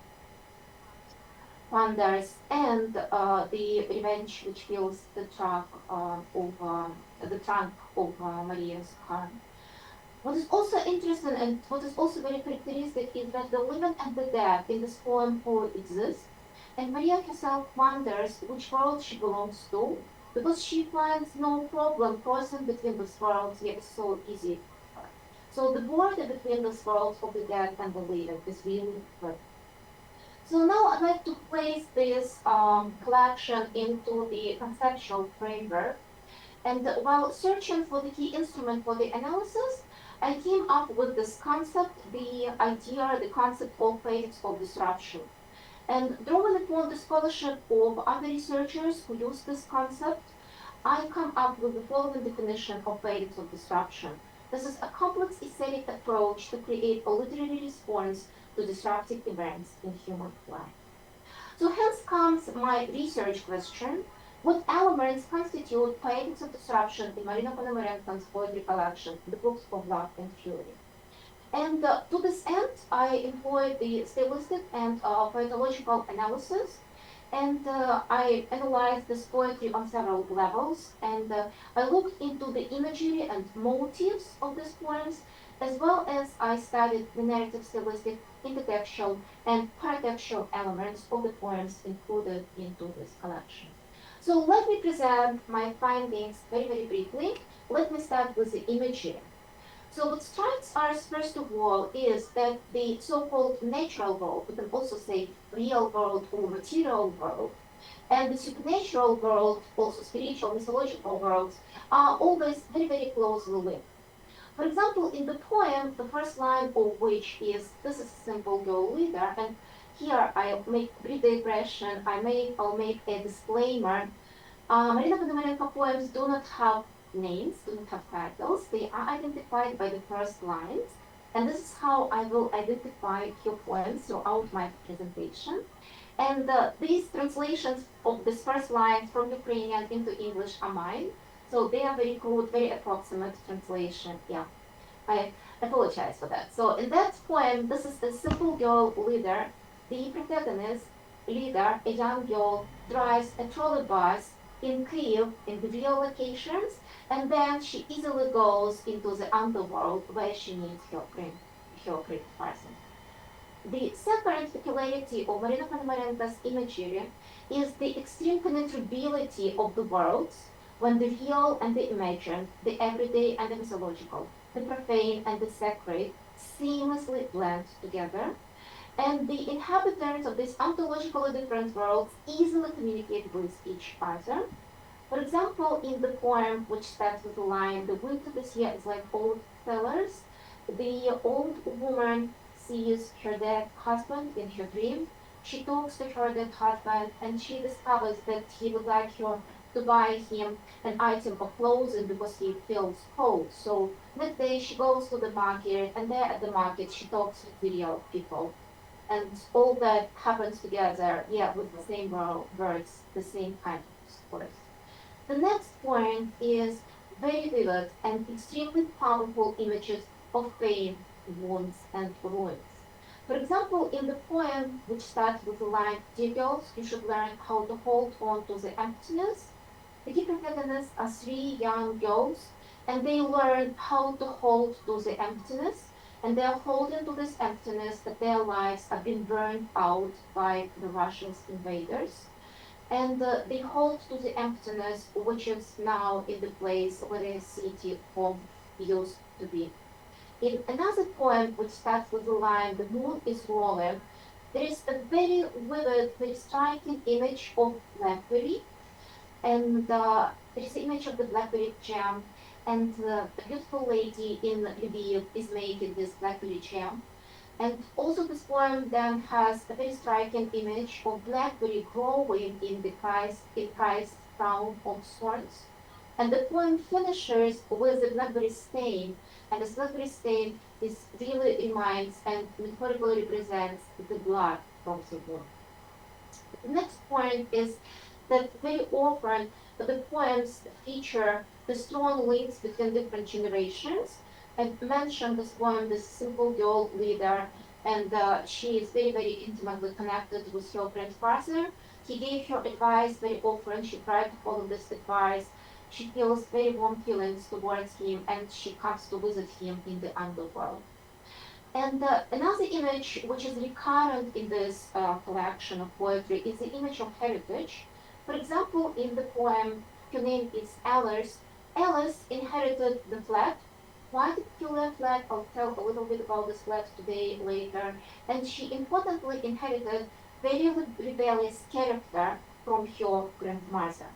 and the revenge which fills the trunk of Maria's car. What is also interesting and what is also very characteristic is that the living and the dead in this poem coexist, and Maria herself wonders which world she belongs to, because she finds no problem crossing between these worlds, yet it's so easy. So the border between these worlds of the dead and the living is really perfect. So now I'd like to place this collection into the conceptual framework. And while searching for the key instrument for the analysis, I came up with this concept, the idea, the concept of poetics of disruption. And drawing upon the scholarship of other researchers who use this concept, I come up with the following definition of poetics of disruption. This is a complex aesthetic approach to create a literary response to disruptive events in human life. So hence comes my research question: what elements constitute poetics of disruption in Maryna Ponomarenko's poetry collection, The Books of Love and Fury? And to this end, I employed the stylistic and poetological analysis, and I analyzed this poetry on several levels, and I looked into the imagery and motifs of these poems, as well as I studied the narrative, stylistic, intertextual, and paratextual elements of the poems included into this collection. So let me present my findings very, very briefly. Let me start with the imagery. So what strikes us, first of all, is that the so-called natural world, we can also say real world or material world, and the supernatural world, also spiritual, mythological worlds, are always very, very closely linked. For example, in the poem, the first line of which is, "This is a simple girl leader," and here I make brief digression, I'll make a disclaimer. Maryna Ponomarenko poems do not have names, do not have titles. They are identified by the first lines, and this is how I will identify her poems throughout my presentation. And these translations of this first line from Ukrainian into English are mine, so they are very crude, very approximate translation. Yeah, I apologize for that. So in that poem, this is a simple girl leader. The protagonist, leader, a young girl, drives a trolley bus in Kyiv, in the real locations, and then she easily goes into the underworld where she meets her great person. The separate peculiarity of Maryna Ponomarenko's imagery is the extreme penetrability of the worlds when the real and the imagined, the everyday and the mythological, the profane and the sacred seamlessly blend together. And the inhabitants of these ontologically different worlds easily communicate with each other. For example, in the poem, which starts with the line, "The winter this year is like old cellars," the old woman sees her dead husband in her dream. she talks to her dead husband, and she discovers that he would like her to buy him an item of clothing because he feels cold. So that day she goes to the market, and there at the market she talks with the real people. And all that happens together, yeah, with the same words, the same kind of stories. The next point is very vivid and extremely powerful images of pain, wounds, and ruins. For example, in the poem, which starts with the line, "Dear girls, you should learn how to hold on to the emptiness," the key protagonists are three young girls, and they learn how to hold to the emptiness, and they are holding to this emptiness that their lives have been burned out by the Russian invaders. And they hold to the emptiness, which is now in the place where the city home used to be. In another poem, which starts with the line, "The moon is rolling," there is a very vivid, very striking image of blackberry, and there is the image of the blackberry jam, and a beautiful lady in Lviv is making this blackberry jam. And also this poem then has a very striking image of blackberry growing in the Christ's crown of thorns. And the poem finishes with the blackberry stain, and this blackberry stain is really reminds and metaphorically represents the blood from the wound. The next point is that very often the poems feature the strong links between different generations. I mentioned this poem, "The Simple Girl Leader," and she is very, very intimately connected with her grandfather. He gave her advice very often. She tried to follow this advice. She feels very warm feelings towards him, and she comes to visit him in the underworld. And another image which is recurrent in this collection of poetry is the image of heritage. For example, in the poem, her name is Alice. Alice inherited the flat, quite a peculiar flat. I'll tell a little bit about this flat today later. And she importantly inherited very rebellious character from her grandmother.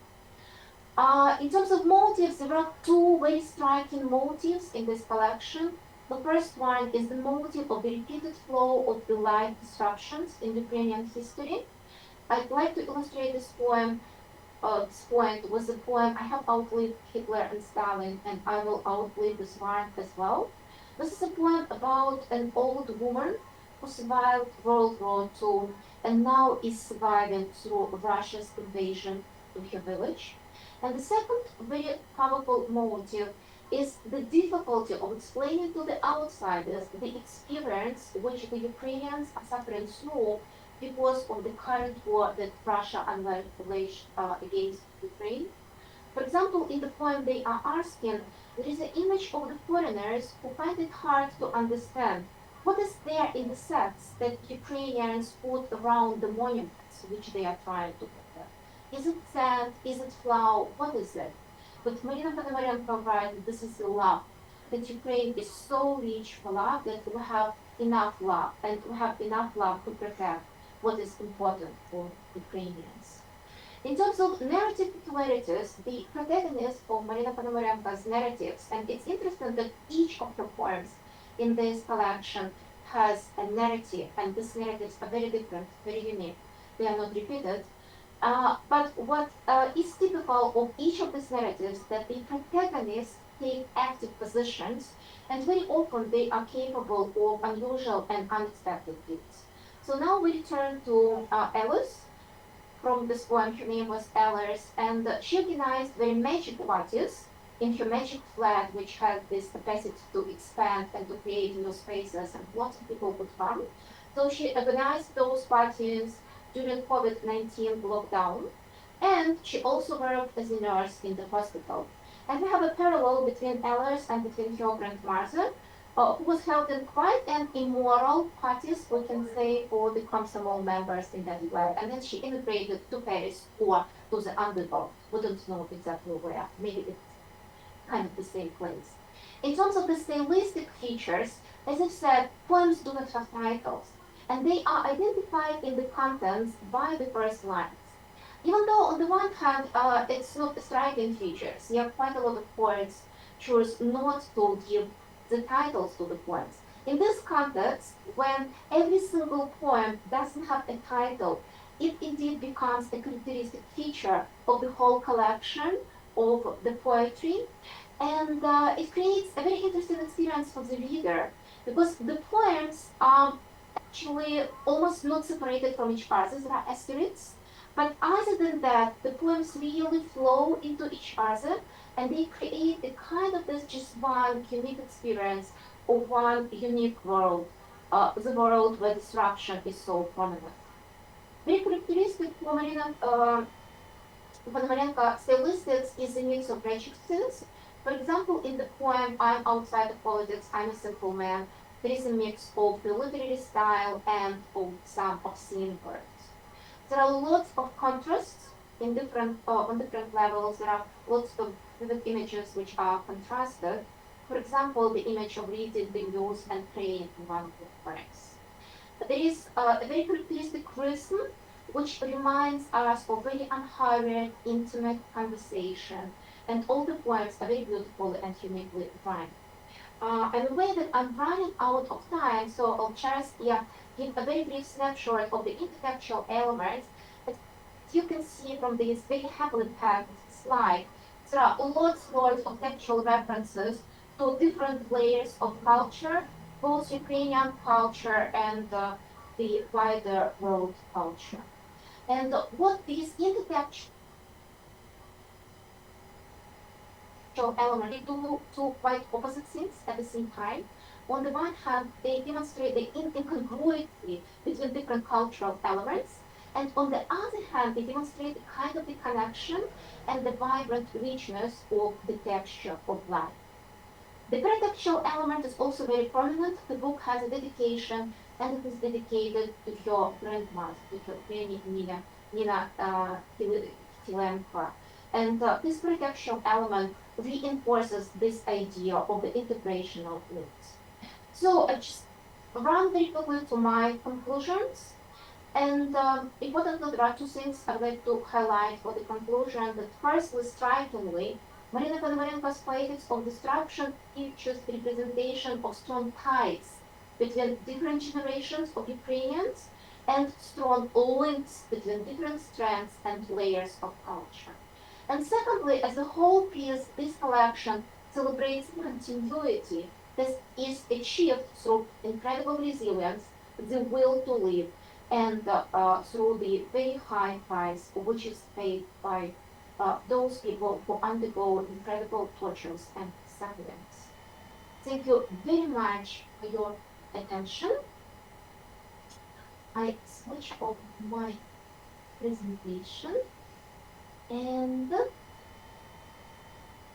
In terms of motives, there are two very striking motives in this collection. The first one is the motive of the repeated flow of the life disruptions in Ukrainian history. I'd like to illustrate this point with the poem, "I have outlived Hitler and Stalin, and I will outlive this war as well." This is a poem about an old woman who survived World War II and now is surviving through Russia's invasion to her village. And the second very powerful motive is the difficulty of explaining to the outsiders the experience which the Ukrainians are suffering through because of the current war that Russia unleashed against Ukraine. For example, in the poem they are asking, there is an image of the foreigners who find it hard to understand what is there in the sets that Ukrainians put around the monuments which they are trying to protect. Is it sand? Is it flour? What is it? But Maryna Ponomarenko writes that this is the love, that Ukraine is so rich for love that we have enough love, and we have enough love to protect what is important for Ukrainians. In terms of narrative peculiarities, the protagonist of Maryna Ponomarenko's narratives, and it's interesting that each of her poems in this collection has a narrative, and these narratives are very different, very unique. They are not repeated. But what is typical of each of these narratives that the protagonists take active positions, and very often they are capable of unusual and unexpected feats. So now we return to Alice. From this poem, her name was Alice, and she organized very magic parties in her magic flat, which had this capacity to expand and to create new spaces, and lots of people could come. So she organized those parties during COVID-19 lockdown, and she also worked as a nurse in the hospital. And we have a parallel between Alice and between her grandmother, who was held in quite an immoral parties, we can say, for the Komsomol members in that way. And then she immigrated to Paris or to the underworld. We don't know exactly where. Maybe it's kind of the same place. In terms of the stylistic features, as I said, poems do not have titles, and they are identified in the contents by the first lines. Even though on the one hand, it's not striking features, quite a lot of poets choose not to give the titles to the poems. In this context, when every single poem doesn't have a title, it indeed becomes a characteristic feature of the whole collection of the poetry. And it creates a very interesting experience for the reader because the poems are actually almost not separated from each other. There are asterisks. But other than that, the poems really flow into each other and they create a kind of this just one unique experience of one unique world, the world where disruption is so prominent. Very characteristic for Maryna Ponomarenko stylistics is a mix of adjectives. For example, in the poem I'm Outside of Politics, I'm a Simple Man, there is a mix of the literary style and of some obscene words. There are lots of contrasts in on different levels. There are lots of vivid images which are contrasted. For example, the image of reading the news and praying in one of the poems. There is a very characteristic rhythm which reminds us of very unhurried, intimate conversation. And all the poems are very beautiful and uniquely rhymed. I'm aware that I'm running out of time, so I'll just give a very brief snapshot of the intertextual elements. As you can see from this very heavily packed slide, there are lots of textual references to different layers of culture, both Ukrainian culture and the wider world culture. And what these intertextual elements do two quite opposite things at the same time. On the one hand, they demonstrate the incongruity between different cultural elements, and on the other hand, they demonstrate the kind of the connection and the vibrant richness of the texture of life. The pretextual element is also very prominent. The book has a dedication, and it is dedicated to your grandmother, to your granny Nina Korolenko. And this pretextual element reinforces this idea of the integration of links. So I just run very quickly to my conclusions. And importantly, there are two things I'd like to highlight for the conclusion. That firstly, strikingly, Maryna Ponomarenko's Poetics of Destruction features representation of strong ties between different generations of Ukrainians and strong links between different strands and layers of culture. And secondly, as a whole piece, this collection celebrates continuity that is achieved through incredible resilience, the will to live, and through the very high price which is paid by those people who undergo incredible tortures and sufferings. Thank you very much for your attention. I switch off my presentation and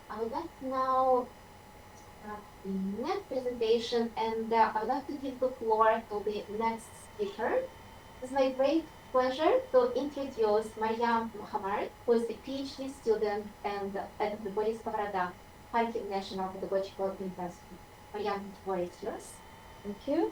I would like now start the next presentation and I would like to give the floor to the next speaker. It's my great pleasure to introduce Maryna Ponomarenko, who is a PhD student and at the Skovoroda, Kharkiv National Pedagogical University. Maryna, the floor is yours. Thank you.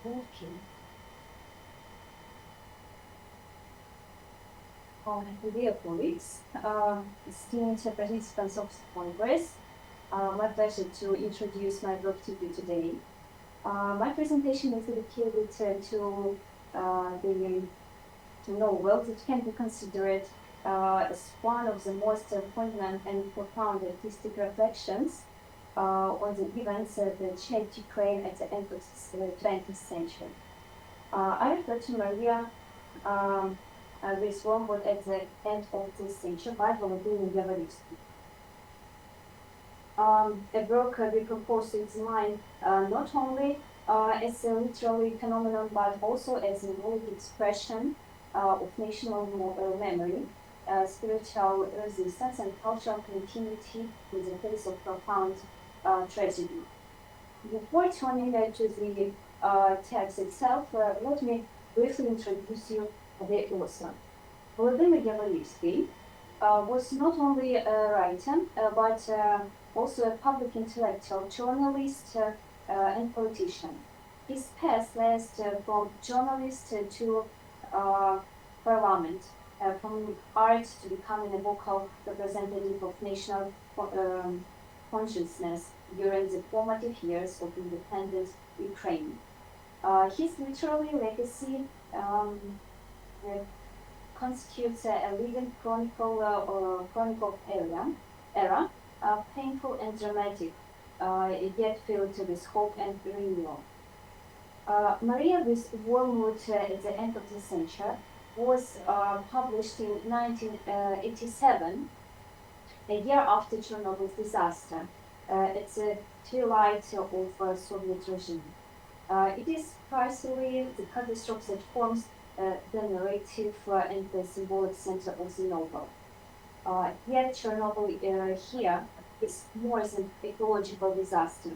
Okay. Dear colleagues, esteemed participants of the Congress, my pleasure to introduce my work to you today. My presentation is dedicated to the novel that can be considered as one of the most poignant and profound artistic reflections on the events that shaped Ukraine at the end of the 20th century. I refer to Maria with Lombard at the end of this century by Vasyl Stus. A work recomposed its mind not only as a literary phenomenon but also as a symbolic expression of national memory, spiritual resistance, and cultural continuity in the face of profound tragedy. Before turning to the text itself, let me briefly introduce you the author. Volodymyr Yavorivsky was not only a writer, but also a public intellectual, journalist, and politician. His path led from journalist to parliament, from art to becoming a vocal representative of national consciousness during the formative years of independent Ukraine. His literary legacy constitutes a living chronicle era, painful and dramatic, yet filled with hope and renewal. Maria with Wormwood at the end of the century was published in 1987, a year after Chernobyl's disaster, at the twilight of Soviet regime. It is precisely the catastrophe that forms the narrative and the symbolic center of the novel. Yet Chernobyl here is more than ecological disaster.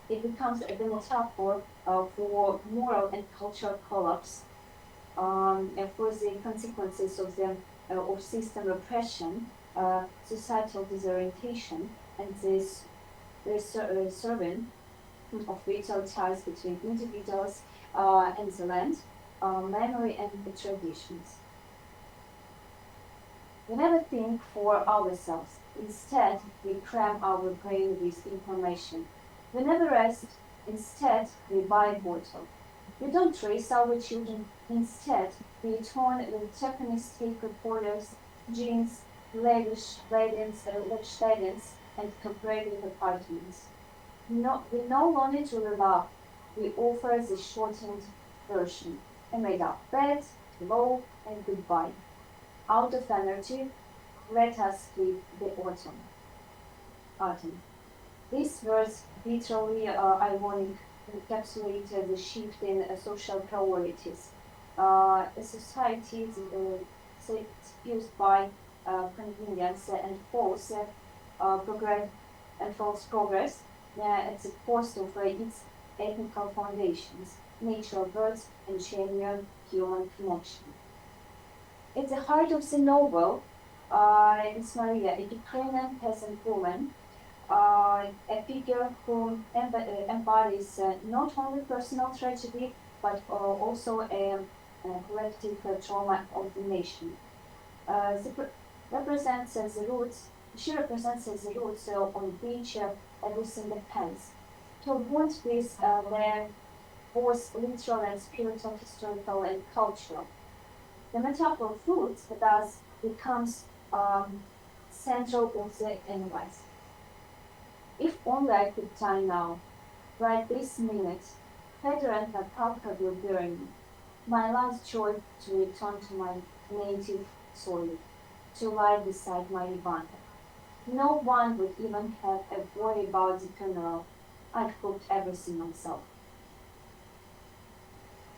It becomes a metaphor for moral and cultural collapse, and for the consequences of system repression, societal disorientation, and this resurgence of vital ties between individuals and the land, memory and the traditions. We never think for ourselves. Instead, we cram our brain with information. We never rest. Instead, we buy a bottle. We don't raise our children. Instead, we turn with Japanese tape recorders, jeans, lavish weddings, and cooperative apartments. No, we no longer truly love. We offer the shortened version. A made-up bed, hello, and goodbye. Out of energy, let us live the autumn. These words, literally ironic, encapsulate the shift in social priorities. A society used by convenience and false progress at the cost of its ethnical foundations, natural birth, and genuine human connection. At the heart of the novel is Maria, a Ukrainian peasant woman, a figure who embodies not only personal tragedy, but also a collective trauma of the nation. She represents the roots on which everything depends. Her bond with their both literal and spiritual, historical, and cultural. The metaphor of roots thus becomes central of the analysis. If only I could die now, right this minute, Fedor and Natalka will bury me. My last joy to return to my native soil, to lie beside my Ivana. No one would even have a worry about the funeral. I've cooked everything myself.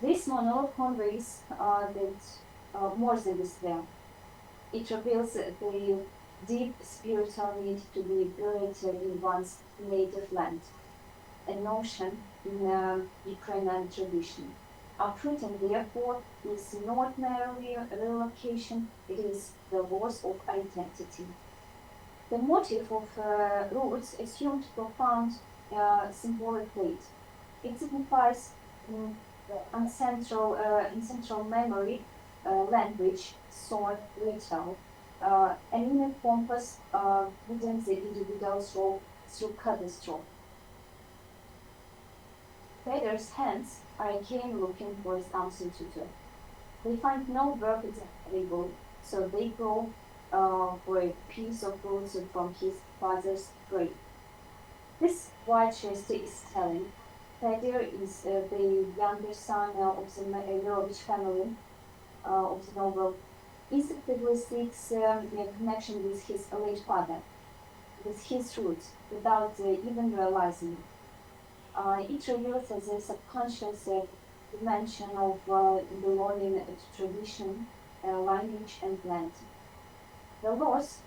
This monologue conveys that more than despair. It reveals the deep spiritual need to be buried in one's native land, a notion in Ukrainian tradition. Uprooting, therefore, is not merely a relocation, it is the loss of identity. The motive of roots assumed profound symbolic weight. It signifies ancestral memory, language, sword, ritual, an inner compass within the individual's role through catastrophe. Fedor's hands are again looking for something to do. They find no work at the table, so they go for a piece of roots from his father's grave. This white chest is telling. Fedor is the younger son of the Mirovich family of the novel. Instinctively seeks a connection with his late father, with his roots, without even realizing it. It reveals the subconscious dimension of belonging to tradition, language, and land. The loss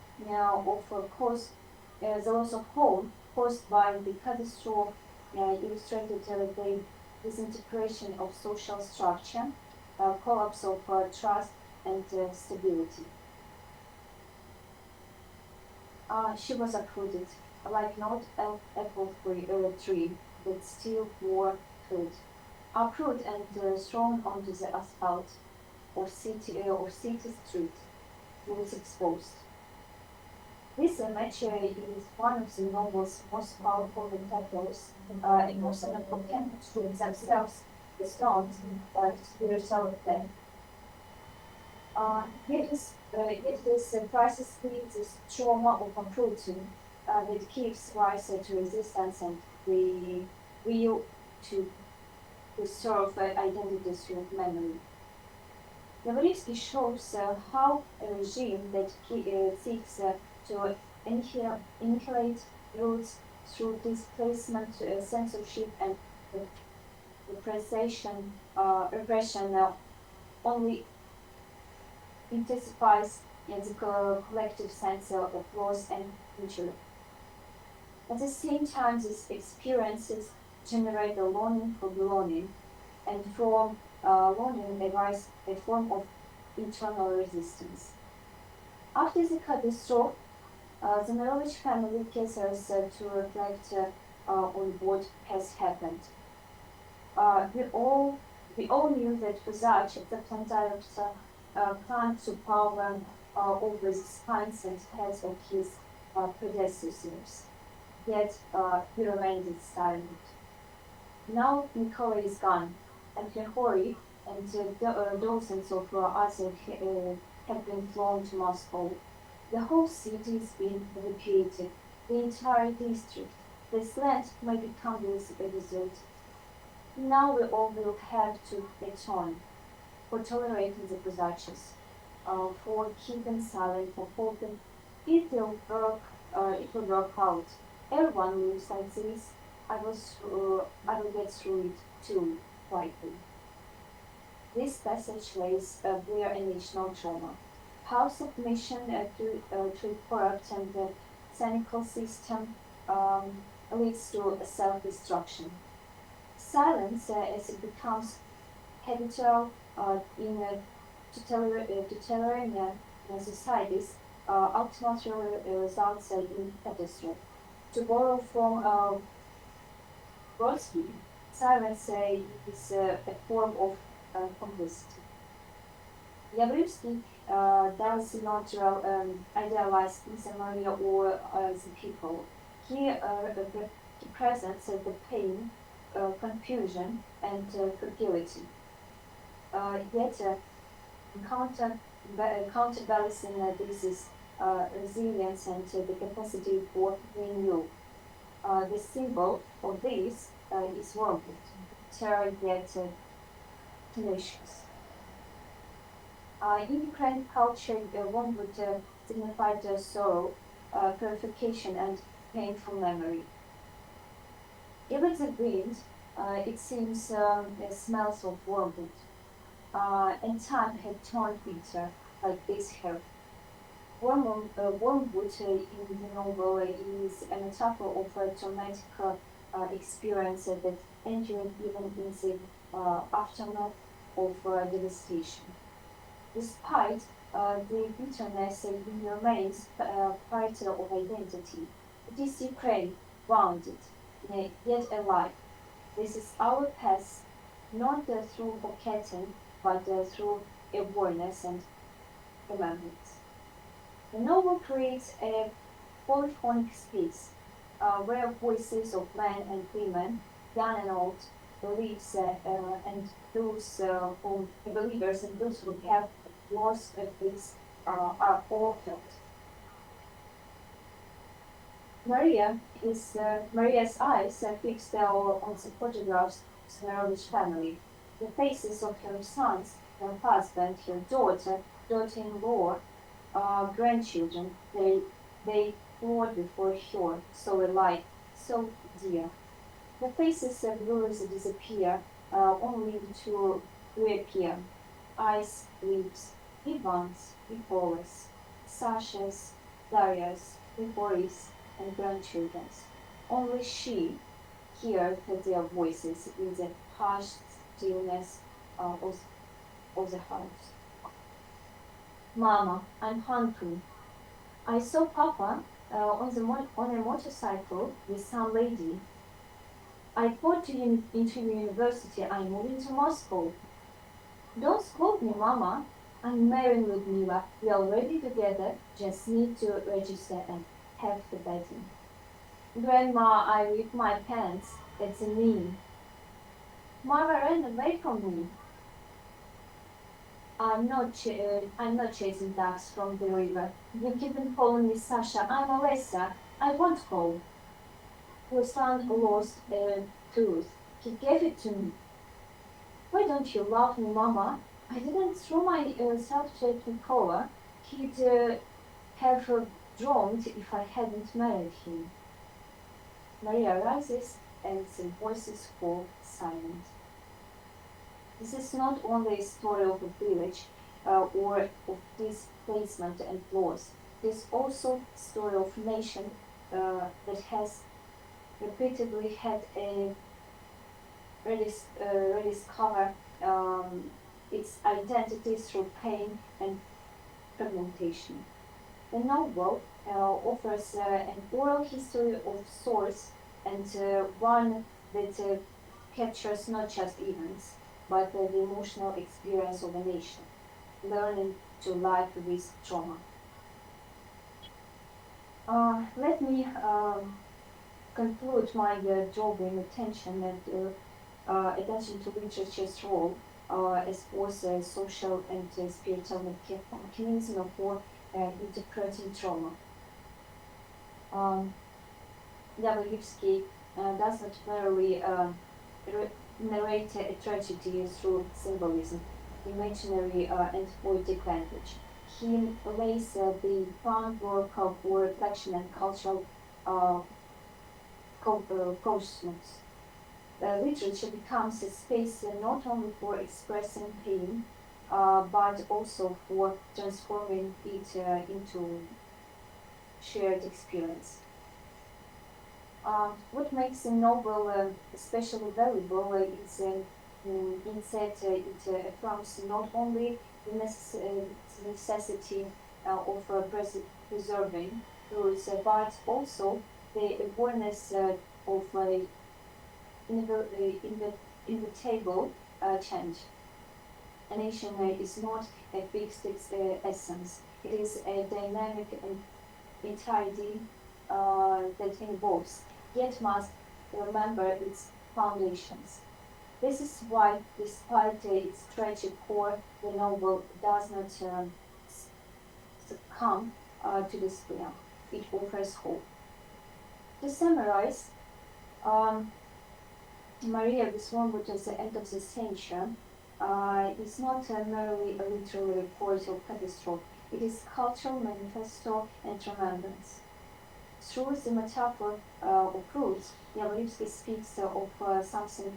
of home caused by the catastrophe illustrated the disintegration of social structure, collapse of trust and stability. She was uprooted, like not an apple tree, but still more fruit. Uprooted and thrown onto the asphalt. or city street was exposed. This image is one of the novel's most powerful metaphors, and most of them can show themselves respond to spiritual death. Yet this crisis leads this trauma of uprooting that gives rise to resistance and the will to preserve identity through memory. Yavoritsky shows how a regime that seeks to inherit roots through displacement, censorship, and repression only intensifies the collective sense of loss and future. At the same time, these experiences generate a longing for belonging, and from longing arises a form of internal resistance. After the catastrophe, the Mirovich family gathers to reflect on what has happened. We all knew that Vazach, the Plantarov's climbed to power over the spines and heads of his predecessors, yet he remained silent. Now Nicola is gone, and Grigori and dozens of others have been flown to Moscow. The whole city is being evacuated, the entire district. This land may become a desert. Now we all will have to atone for tolerating the possessions, for keeping silent, for hoping it will work out. Everyone lives like this. I will get through it too, quietly. This passage lays bare a national trauma. How submission to a corrupt and cynical system leads to self-destruction. Silence, as it becomes habitual in totalitarian societies, ultimately results in catastrophe. To borrow from Brodsky, silence is a form of complicity. Yavritsky does not idealize Maria or the people. He presents the pain, confusion, and fragility. Yet, counterbalancing this is resilience and the capacity for renewal. The symbol of this is wormwood, terror yet tenacious. In Ukrainian culture, wormwood signified sorrow, purification, and painful memory. Even the wind, it seems, smells of wormwood, and time had turned bitter, like this herb. Wormwood in the novel is a metaphor of a traumatic experience that endured even in the aftermath of devastation. Despite the bitterness, it remains part of identity. It is Ukraine, wounded, yet alive. This is our past, not through forgetting, but through awareness and remembrance. The novel creates a polyphonic space where voices of men and women, young and old, beliefs and those who believers and those who have lost a face are all felt. Maria's eyes are fixed on the photographs of the Mirovich family. The faces of her sons, her husband, her daughter-in-law, grandchildren, they poured before her, so alike, so dear. The faces of viewers disappear, only to reappear. Eyes, lips, Ivans, Ipolis, Sasha's, Daria's, Grigory's, and grandchildren's. Only she heard their voices in the hushed stillness of the house. Mama, I'm hungry. I saw Papa on a motorcycle with some lady. I go into university. I'm moving to Moscow. Don't scold me, Mama. I'm Maryna Lunyova. We are already together. Just need to register and have the betting. Grandma, I read my pants. It's a mean. Mama ran away from me. I'm not chasing ducks from the river. You keep on calling me Sasha. I'm Alessa. I won't call. Ruslan lost a tooth. He gave it to me. Why don't you love me, Mama? I didn't throw myself to cover. He'd have drowned if I hadn't married him. Maria rises and the voices fall silent. This is not only a story of a village or of displacement and loss. It is also a story of a nation that has repeatedly had a rediscover its identity through pain and fragmentation. The novel offers an oral history of sorts and one that captures not just events, but the emotional experience of a nation, learning to live with trauma. Let me conclude my drawing attention and attention to literature's role as both a social and spiritual mechanism for interpreting trauma. Yablevsky does not merely narrate a tragedy through symbolism, imaginary and poetic language. He lays the groundwork for reflection and cultural consciousness. Literature becomes a space not only for expressing pain, but also for transforming it into shared experience. What makes a novel especially valuable is that it affirms not only the necessity of preserving roots, but also the awareness of inevitable change. A nation is not a fixed essence. It is a dynamic entity that evolves, yet must remember its foundations. This is why, despite its tragic core, the novel does not succumb to despair. It offers hope. To summarize, Maria Ponomarenko at the end of the century is not merely a literary report of catastrophe. It is cultural manifesto and remembrance. Through the metaphor of roots, Yablevsky speaks of something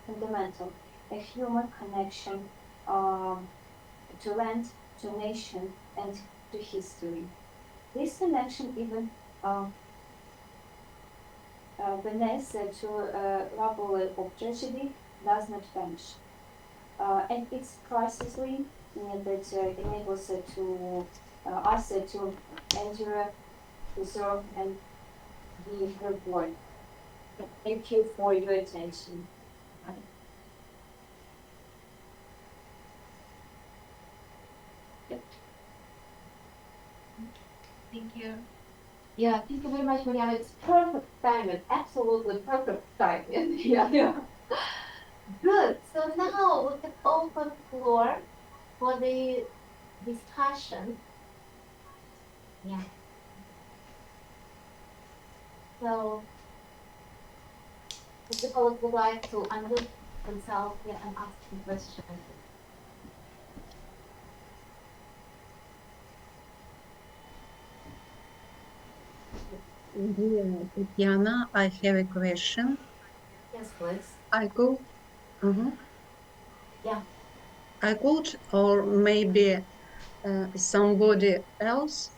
fundamental, a human connection to land, to nation, and to history. This connection, even beneath to rubble of tragedy, does not vanish. And it's precisely that enables us to endure, preserve, and be reborn. Thank you for your attention. Thank you. Yeah, thank you very much, Mariana. It's perfect timing, absolutely perfect timing. Yeah. Good. So now we can open floor for the discussion. Yeah. So if the colleagues would like to unmute themselves and ask some questions. Dear Tetyana, I have a question. Yes, please. I could, Yeah. I could, or maybe somebody else.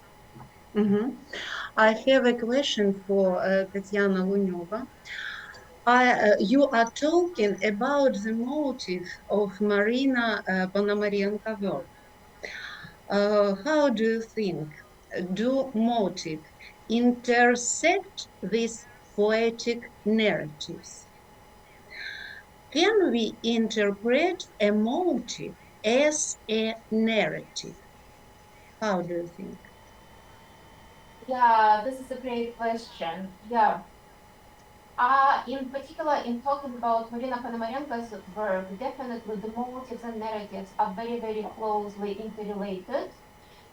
I have a question for Tetyana Lunyova. You are talking about the motive of Maryna Ponomarenko work. How do you think? Do motive intersect with poetic narratives? Can we interpret a motive as a narrative? How do you think? Yeah, this is a great question. Yeah. In particular, in talking about Maryna Ponomarenko's work, definitely the motives and narratives are very, very closely interrelated.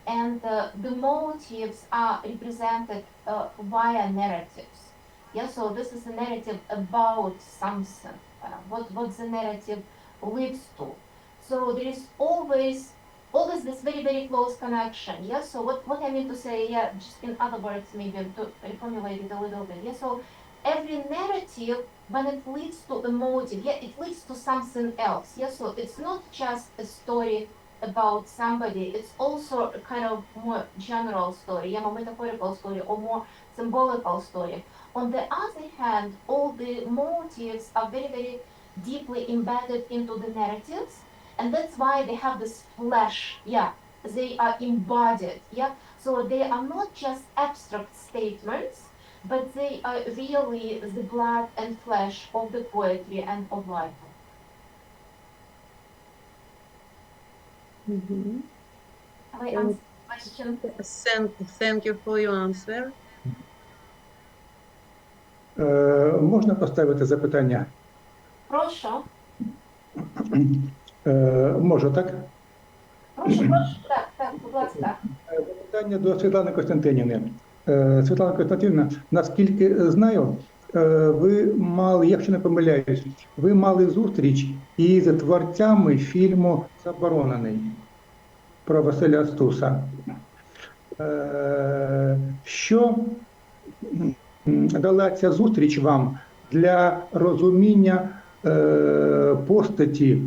And the motives are represented via narratives. Yeah, so this is a narrative about something, what the narrative leads to. So there is always this very, very close connection. Yeah, so what I mean to say, yeah, just in other words, maybe to reformulate it a little bit. Yeah, so every narrative, when it leads to a motive, yeah, it leads to something else. Yeah, so it's not just a story about somebody, it's also a kind of more general story, yeah, more metaphorical story or more symbolical story. On the other hand, all the motives are very, very deeply embedded into the narratives, and that's why they have this flesh, yeah, they are embodied, yeah, so they are not just abstract statements, but they are really the blood and flesh of the poetry and of life. Mm-hmm. Have I answered the question? Thank you for your answer. Можна поставити запитання? Прошу. Можу, так? Прошу, так, будь ласка. Запитання до Світлани Костянтинівни. Світлана Костянтинівна, наскільки знаю, ви мали, якщо не помиляюсь, ви мали зустріч із творцями фільму «Заборонений» про Василя Стуса. Що дала ця зустріч вам для розуміння постаті,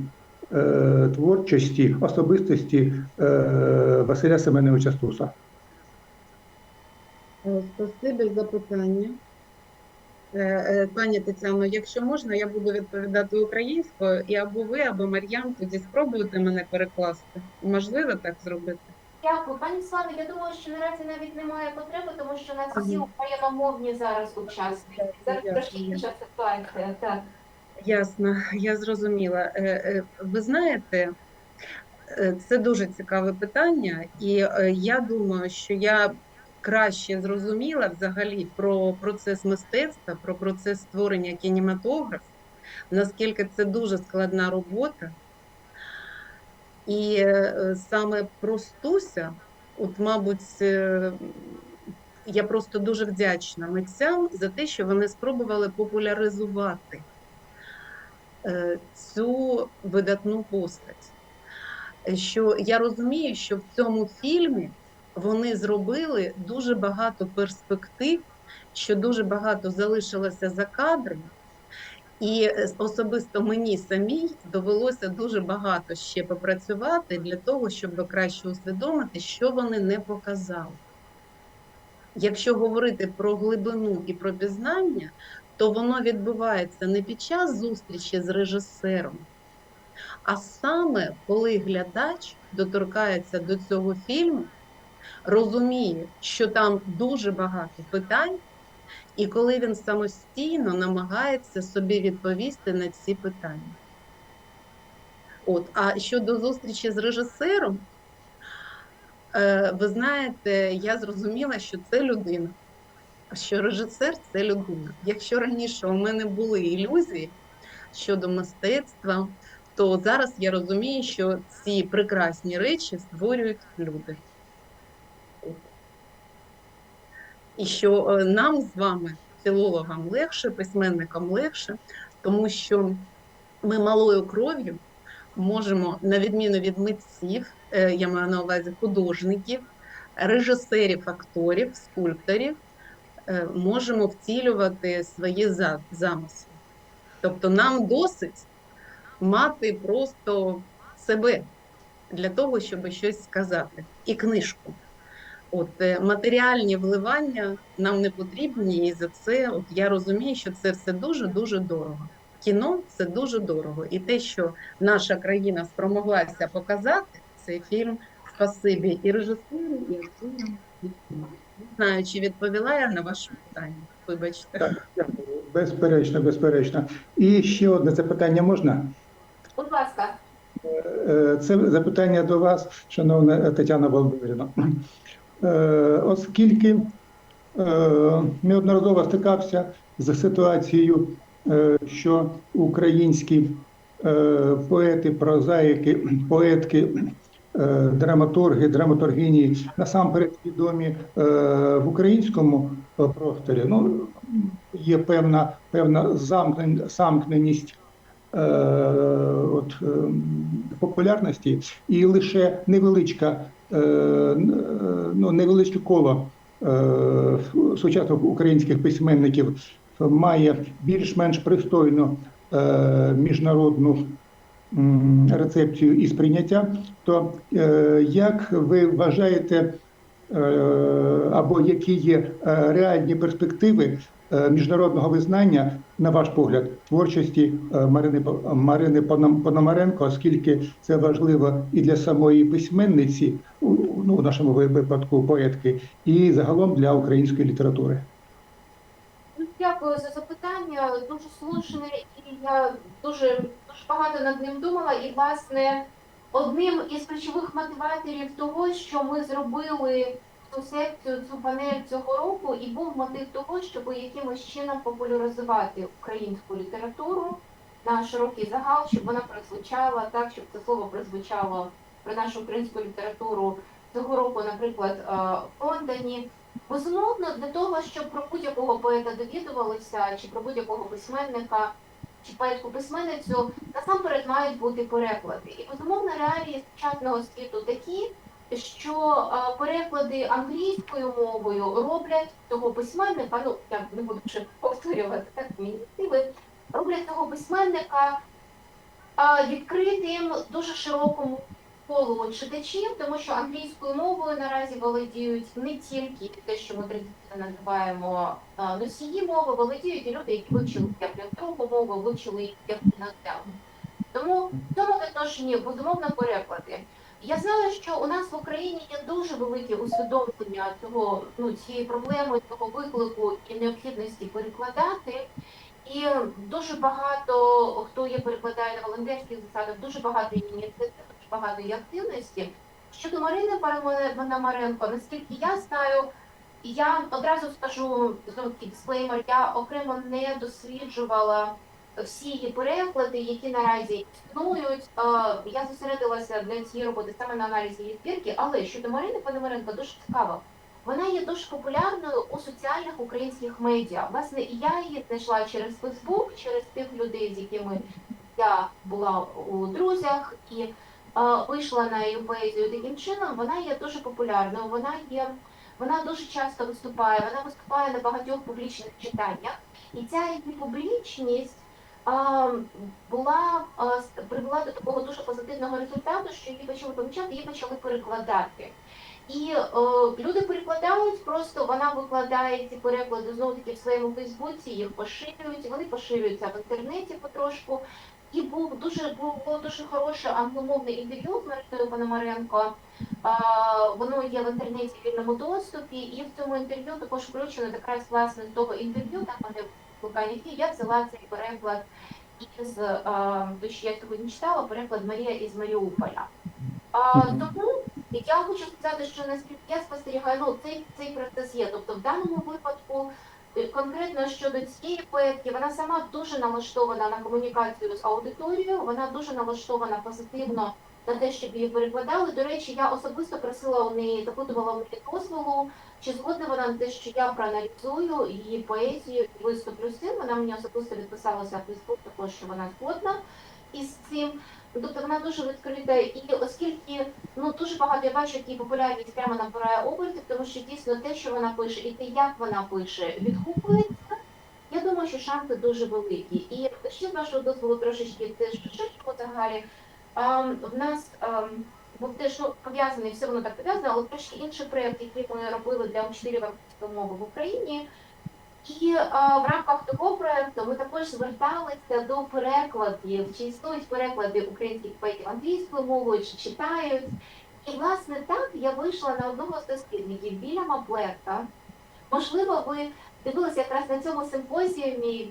творчості, особистості Василя Семеновича Стуса? Спасибі за питання. Пані Тетяно, якщо можна, я буду відповідати українською, і або ви, або Мар'ян тоді спробуєте мене перекласти. Можливо так зробити? Дякую. Пані Славі, я думаю, що наразі навіть немає потреби, тому що у нас всі україномовні зараз учасники. Зараз трошки інша ситуація. Так. Ясно, я зрозуміла. Ви знаєте, це дуже цікаве питання, і я думаю, що я краще зрозуміла взагалі про процес мистецтва, про процес створення кінематографу, наскільки це дуже складна робота. І саме про Стуся, от, мабуть, я просто дуже вдячна митцям за те, що вони спробували популяризувати цю видатну постать. Що я розумію, що в цьому фільмі вони зробили дуже багато перспектив, що дуже багато залишилося за кадром, і особисто мені самій довелося дуже багато ще попрацювати для того, щоб краще усвідомити, що вони не показали. Якщо говорити про глибину і про пізнання, то воно відбувається не під час зустрічі з режисером, а саме коли глядач доторкається до цього фільму, розуміє, що там дуже багато питань, і коли він самостійно намагається собі відповісти на ці питання. А щодо зустрічі з режисером, ви знаєте, я зрозуміла, що це людина, що режисер – це людина. Якщо раніше у мене були ілюзії щодо мистецтва, то зараз я розумію, що ці прекрасні речі створюють люди. І що нам з вами, філологам, легше, письменникам легше, тому що ми малою кров'ю можемо, на відміну від митців, я маю на увазі художників, режисерів, акторів, скульпторів, можемо втілювати свої замисли. Тобто нам досить мати просто себе для того, щоб щось сказати. І книжку. Матеріальні вливання нам не потрібні, і за це я розумію, що це все дуже-дуже дорого. Кіно – це дуже дорого. І те, що наша країна спромоглася показати цей фільм, спасибі і режисеру, і акторам. Не знаю, чи відповіла я на ваше питання. Вибачте. Так, дякую. Безперечно, безперечно. І ще одне запитання можна? Будь ласка. Це запитання до вас, шановна Тетяна Володимирівна. Оскільки неодноразово стикався з ситуацією, що українські поети, прозаїки, поетки, драматурги, драматургині насамперед відомі в українському просторі. Ну, є певна замкненість популярності, і лише невеличке коло сучасних українських письменників має більш-менш пристойну міжнародну рецепцію і сприйняття, то як ви вважаєте, або які є реальні перспективи міжнародного визнання, на ваш погляд, творчості Марини Пономаренко, оскільки це важливо і для самої письменниці, ну, в нашому випадку поетки, і загалом для української літератури? Дякую за запитання, дуже слушне, і я дуже багато над ним думала. І, власне, одним із ключових мотиваторів того, що ми зробили цю секцію, цю панель цього року, і був мотив того, щоб якимось чином популяризувати українську літературу на широкий загал, щоб вона прозвучала так, щоб це слово прозвучало про нашу українську літературу цього року, наприклад, в Лондоні. Безумовно, для того, щоб про будь-якого поета довідувалися, чи про будь-якого письменника, чи поетку-письменницю, насамперед мають бути переклади. І, безумовно, реалії сучасного світу такі, що переклади англійською мовою роблять того письменника, ну, я не буду ще повторювати, так, мінітиви, роблять того письменника відкритим дуже широкому коло читачів, тому що англійською мовою наразі володіють не тільки те, що ми традиційно називаємо носії мови, володіють і люди, які вивчили як другу мову, вивчили їх як іноземну. Тому в цьому відношенні, безумовно, переклади. Я знаю, що у нас в Україні є дуже велике усвідомлення цього, цієї проблеми, цього виклику і необхідності перекладати. І дуже багато хто перекладає на волонтерських засадах, дуже багато ініціатив, дуже багато і активності. Щодо Марини Пономаренко, наскільки я знаю, я одразу скажу, знову такий дисклеймер, я окремо не досліджувала всі її переклади, які наразі існують. Я зосередилася для цієї роботи саме на аналізі її збірки, але щодо Марини Пономаренко дуже цікаво. Вона є дуже популярною у соціальних українських медіа. Власне, я її знайшла через Фейсбук, через тих людей, з якими я була у друзях, і вийшла на її поезію таким чином. Вона є дуже популярною, вона дуже часто виступає на багатьох публічних читаннях. І ця її публічність привела до такого дуже позитивного результату, що її почали помічати, її почали перекладати. І люди перекладають, просто вона викладає ці переклади знову-таки в своєму Фейсбуці, їх поширюють, вони поширюються в інтернеті потрошку. І було дуже хороше англомовне інтерв'ю з Мариною Пономаренко. Воно є в інтернеті в вільному доступі, і в цьому інтерв'ю також включено якраз власне з того інтерв'ю, там вони викликають, я взяла цей переклад із, то, що я сьогодні читала, переклад Марія із Маріуполя. Тому я хочу сказати, що наскільки я спостерігаю, цей процес є. Тобто в даному випадку, конкретно щодо цієї поетки, вона сама дуже налаштована на комунікацію з аудиторією, вона дуже налаштована позитивно на те, щоб її перекладали. До речі, я особисто просила у неї, запитувала у неї дозволу, чи згодна вона на те, що я проаналізую її поезію і виступлю з цим. Вона мені особисто відписалася в Фейсбук, також, що вона згодна із цим. Тобто вона дуже відкрита, і оскільки дуже багато я бачу, які популярність прямо набирає обертів, тому що дійсно те, що вона пише, і те, як вона пише, відгукується, я думаю, що шанси дуже великі. І ще з вашого дозволу трошечки теж ширшому загалі, в нас був теж пов'язаний, все воно так пов'язано, але трошки інший проєкт, який ми робили для учителів англійської мови в Україні. І в рамках того проєкту ми також зверталися до перекладів, чи існують переклади українських поетів англійською мовою, чи читають. І, власне, так я вийшла на одного з дослідників, Вільяма Блека. Можливо, ви відбулося якраз на цьому симпозіумі.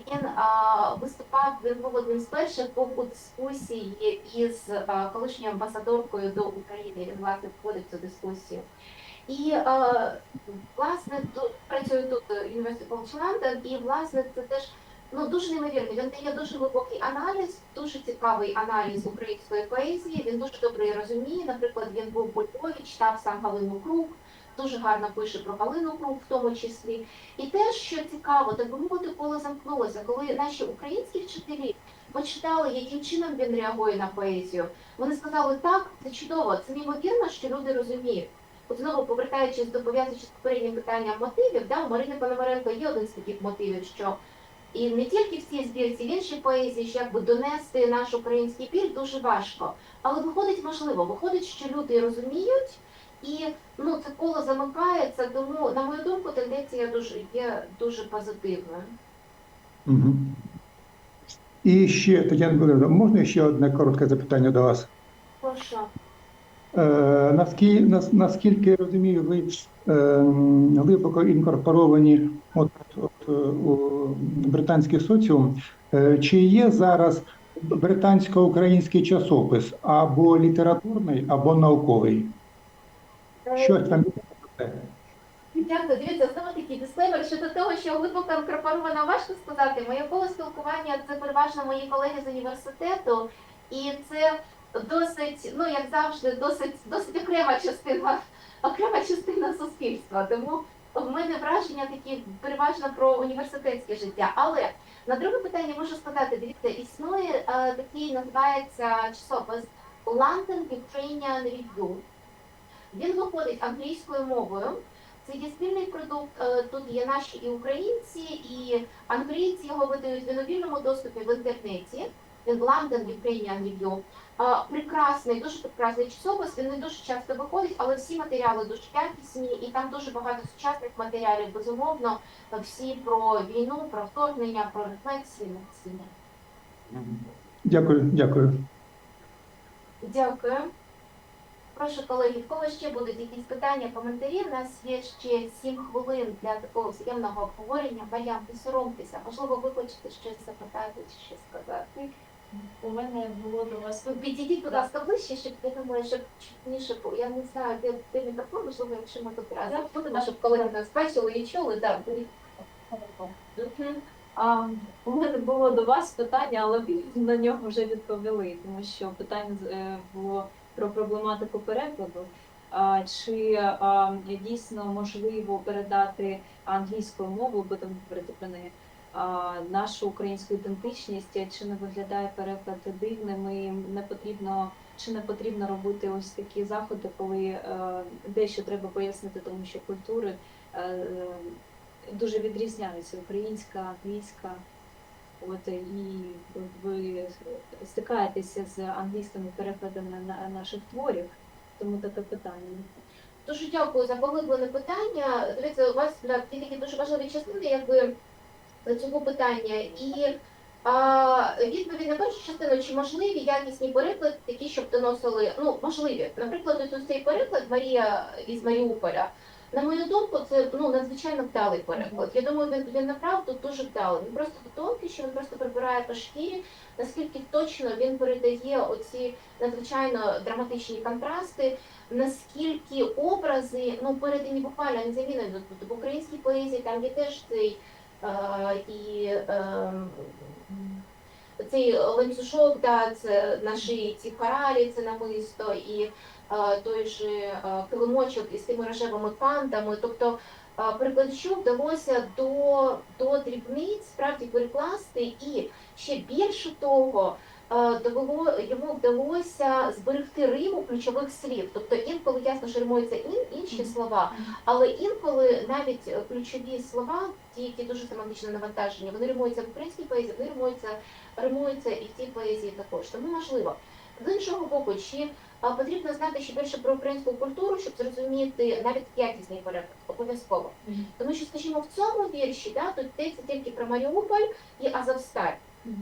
Він був одним з перших, був у дискусії із колишньою амбасадоркою до України. Він, власне, входив в цю дискусію. І, власне, працює тут University College London, і, власне, це теж дуже неймовірно. Він дає дуже глибокий аналіз, дуже цікавий аналіз української поезії. Він дуже добре її розуміє. Наприклад, він був у Львові, читав сам Галину Крук, дуже гарно пише про Галину Крук в тому числі. І те, що цікаво, так би мовити, коло замкнулося, коли наші українські вчителі почитали, яким чином він реагує на поезію. Вони сказали, так, це чудово, це неймовірно, що люди розуміють. От знову повертаючись до пов'язуючись з попереднім питанням мотивів, у Марини Пономаренко є один з таких мотивів, що і не тільки в цій збірці, в іншій поезії, що якби донести наш український біль дуже важко. Але виходить можливо, виходить, що люди розуміють, і це коло замикається, тому, на мою думку, тенденція є дуже позитивною. Угу. І ще, Тетяна Володимирівна, можна ще одне коротке запитання до вас? Прошу. Наскільки я розумію, ви глибоко інкорпоровані у британський соціум. Чи є зараз британсько-український часопис або літературний, або науковий? Щось там є? Дякую. Дивіться, знову такий дисклеймер щодо того, що глибоко інкорпорована, важко сказати. Моє коло спілкування – це переважно мої колеги з університету, і це досить, як завжди, досить окрема частина суспільства. Тому в мене враження такі переважно про університетське життя. Але на друге питання можу сказати, дивіться, існує такий, називається часопис London Ukrainian Review. Він виходить англійською мовою. Це є спільний продукт, тут є наші і українці, і англійці його видають в вільному доступі в інтернеті. Він London Ukrainian Review. Прекрасний, дуже прекрасний часопис, він не дуже часто виходить, але всі матеріали дуже якісні, і там дуже багато сучасних матеріалів, безумовно, всі про війну, про вторгнення, про рефлексії. Дякую. Дякую. Прошу, колеги, в кого ще будуть якісь питання, коментарі? У нас є ще 7 хвилин для такого взаємного обговорення. Мар'ян, не соромтеся. Можливо, ви хочете щось запитати чи щось сказати? У мене було до вас... Підійдіть, будь ласка, ближче, щоб, я думаю, щоб чутніше, я не знаю, де мікрофон, можливо, якщо ми тут разом будемо, щоб колеги нас бачили і чули, так. У мене було до вас питання, але на нього вже відповіли, тому що питання було про проблематику перекладу. Чи дійсно можливо передати англійською мовою, будемо говорити про неї, нашу українську ідентичність, чи не виглядає переклад дивним і не потрібно робити ось такі заходи, коли дещо треба пояснити, тому що культури дуже відрізняються, українська, англійська. І ви стикаєтеся з англійськими перекладами наших творів, тому таке питання. Дуже дякую за поглиблене питання. Дивіться, у вас такі дуже важливі частини, цього питання. І відповідь на першу частину, чи можливі якісні переклади, такі, щоб доносили, можливі. Наприклад, ось цей переклад Марія із Маріуполя. На мою думку, це надзвичайно вдалий переклад. Я думаю, він направду дуже вдалий. Він просто тонкий, що він просто прибирає по шкірі, наскільки точно він передає оці надзвичайно драматичні контрасти, наскільки образи, передані буквально незамінно. В українській поезії там є теж цей ланцюжок, це на шиї ці коралі, це намисто, і той же килимочок із тими рожевими кантами. Тобто перекладачу вдалося до дрібниць справді перекласти, і ще більше того, йому вдалося зберегти риму ключових слів. Тобто інколи ясно, що римуються інші слова, але інколи навіть ключові слова, ті, які дуже семантично навантажені, вони римуються в українській поезії, вони римуються і в цій поезії також. Тому можливо. З іншого боку, чи потрібно знати ще більше про українську культуру, щоб зрозуміти навіть якісний переклад, обов'язково. Тому що, скажімо, в цьому вірші тут йдеться тільки про Маріуполь і Азовсталь.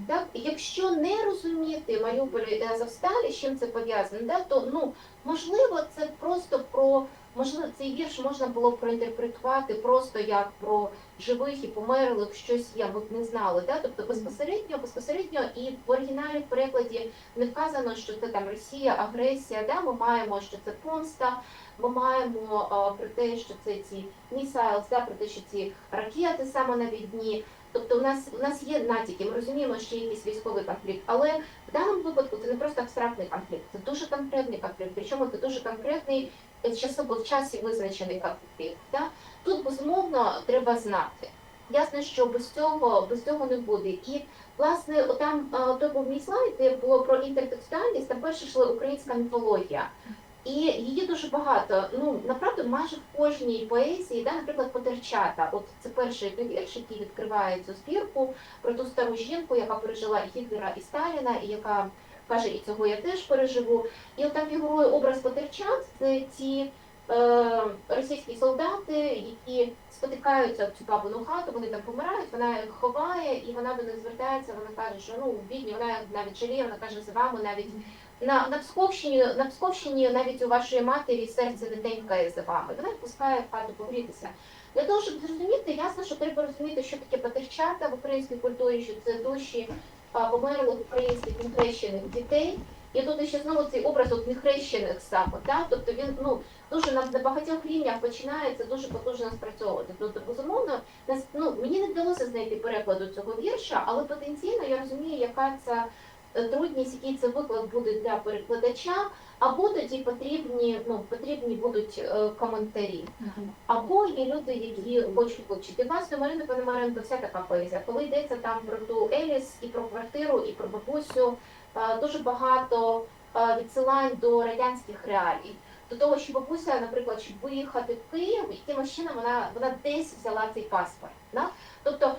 Так, якщо не розуміти Маріуполь і Азовсталі, з чим це пов'язано, да, то можливо це просто можливо цей вірш можна було б проінтерпретувати просто як про живих і померлих, щось я б не знала. Да? Тобто безпосередньо і в оригіналі в перекладі не вказано, що це там Росія, агресія. Да? Ми маємо, що це помста, ми маємо про те, що це ці missiles, да? Про те, що ці ракети самонавідні. Тобто у нас є натяки, ми розуміємо, що є якийсь військовий конфлікт, але в даному випадку це не просто абстрактний конфлікт, це дуже конкретний конфлікт, причому це дуже конкретний в часі визначений конфлікт. Да? Тут, безумовно, треба знати. Ясно, що без цього не буде. І, власне, там той був мій слайд, де було про інтертекстуальність, там перше йшла українська міфологія. І її дуже багато. Направду, майже в кожній поезії, да, наприклад, Потерчата. От це перший вірш, який відкриває цю збірку про ту стару жінку, яка пережила і Гітлера, і Сталіна, і яка каже, і цього я теж переживу. І от там фігурує образ Потерчат, це ті російські солдати, які спотикаються в цю бабину хату, вони там помирають, вона їх ховає, і вона до них звертається, вона каже, що бідні, вона навіть жаліє, вона каже, за вами навіть на Псковщині навіть у вашої матері серце не денькає за вами. Вона пускає в хату погрітися. Для того, щоб зрозуміти, ясно, що треба розуміти, що таке Потерчата в українській культурі, що це душі померлих українських нехрещених дітей. І тут ще знову цей образ нехрещених саме. Да? Тобто він дуже на багатьох рівнях починається дуже потужно спрацьовувати. Тобто, безумовно, мені не вдалося знайти перекладу цього вірша, але потенційно я розумію, яка це трудність, який це виклад буде для перекладача, або тоді потрібні будуть коментарі. Або є люди, які хочуть вивчити. Власне, Марина Пономаренко, вся така поезія. Коли йдеться там про ту Еліс, і про квартиру, і про бабусю, дуже багато відсилань до радянських реалій. До того, що бабуся, наприклад, щоб виїхати в Київ, якимось чином вона десь взяла цей паспорт. Да? Тобто,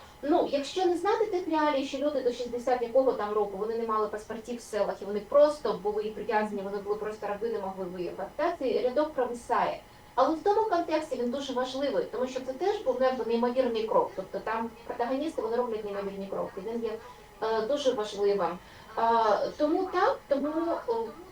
якщо не знати тих реалій, що люди до 60 якого там року, вони не мали паспортів в селах, і вони просто були прив'язані, вони були просто раби, не могли виїхати. Да? Цей рядок провисає. Але в тому контексті він дуже важливий, тому що це теж був неймовірний крок. Тобто там протагоністи, вони роблять неймовірні кроки. Він є дуже важливим. Тому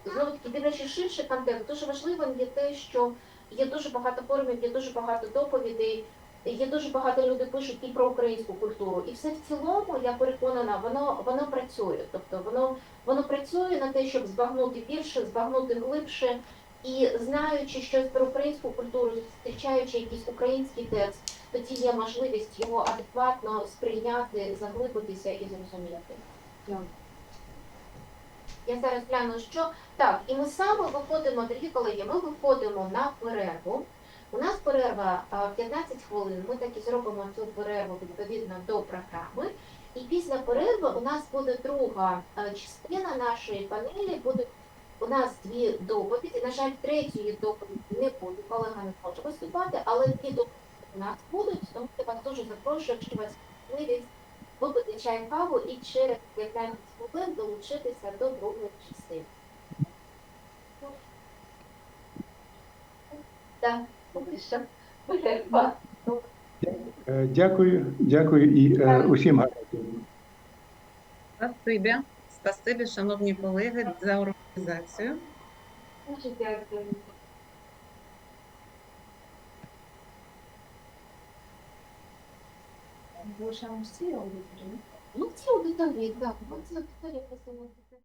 знову-таки, дивлячись ширший контекст, дуже важливим є те, що є дуже багато форумів, є дуже багато доповідей, є дуже багато людей пишуть і про українську культуру. І все в цілому, я переконана, воно працює. Тобто воно працює на те, щоб збагнути більше, збагнути глибше. І знаючи щось про українську культуру, зустрічаючи якийсь український текст, тоді є можливість його адекватно сприйняти, заглибитися і зрозуміти. Я зараз гляну, що так, і ми саме виходимо, дорогі колеги, ми виходимо на перерву. У нас перерва 15 хвилин, ми так і зробимо цю перерву відповідно до програми. І після перерви у нас буде друга частина нашої панелі, буде у нас дві доповіді. На жаль, третьої доповіді не буде, колега не може виступати, але дві доповіді у нас будуть, тому я вас дуже запрошую, якщо у вас є можливість, випити чай, каву і через 15 хвилин долучитися до другої частини. Так, поки що перерва. Дякую і усім гарного. Спасибі, шановні колеги, за організацію. Дуже дякую. Залишаємо всі аудиторії? Ці аудиторії, так, це аудиторія просто.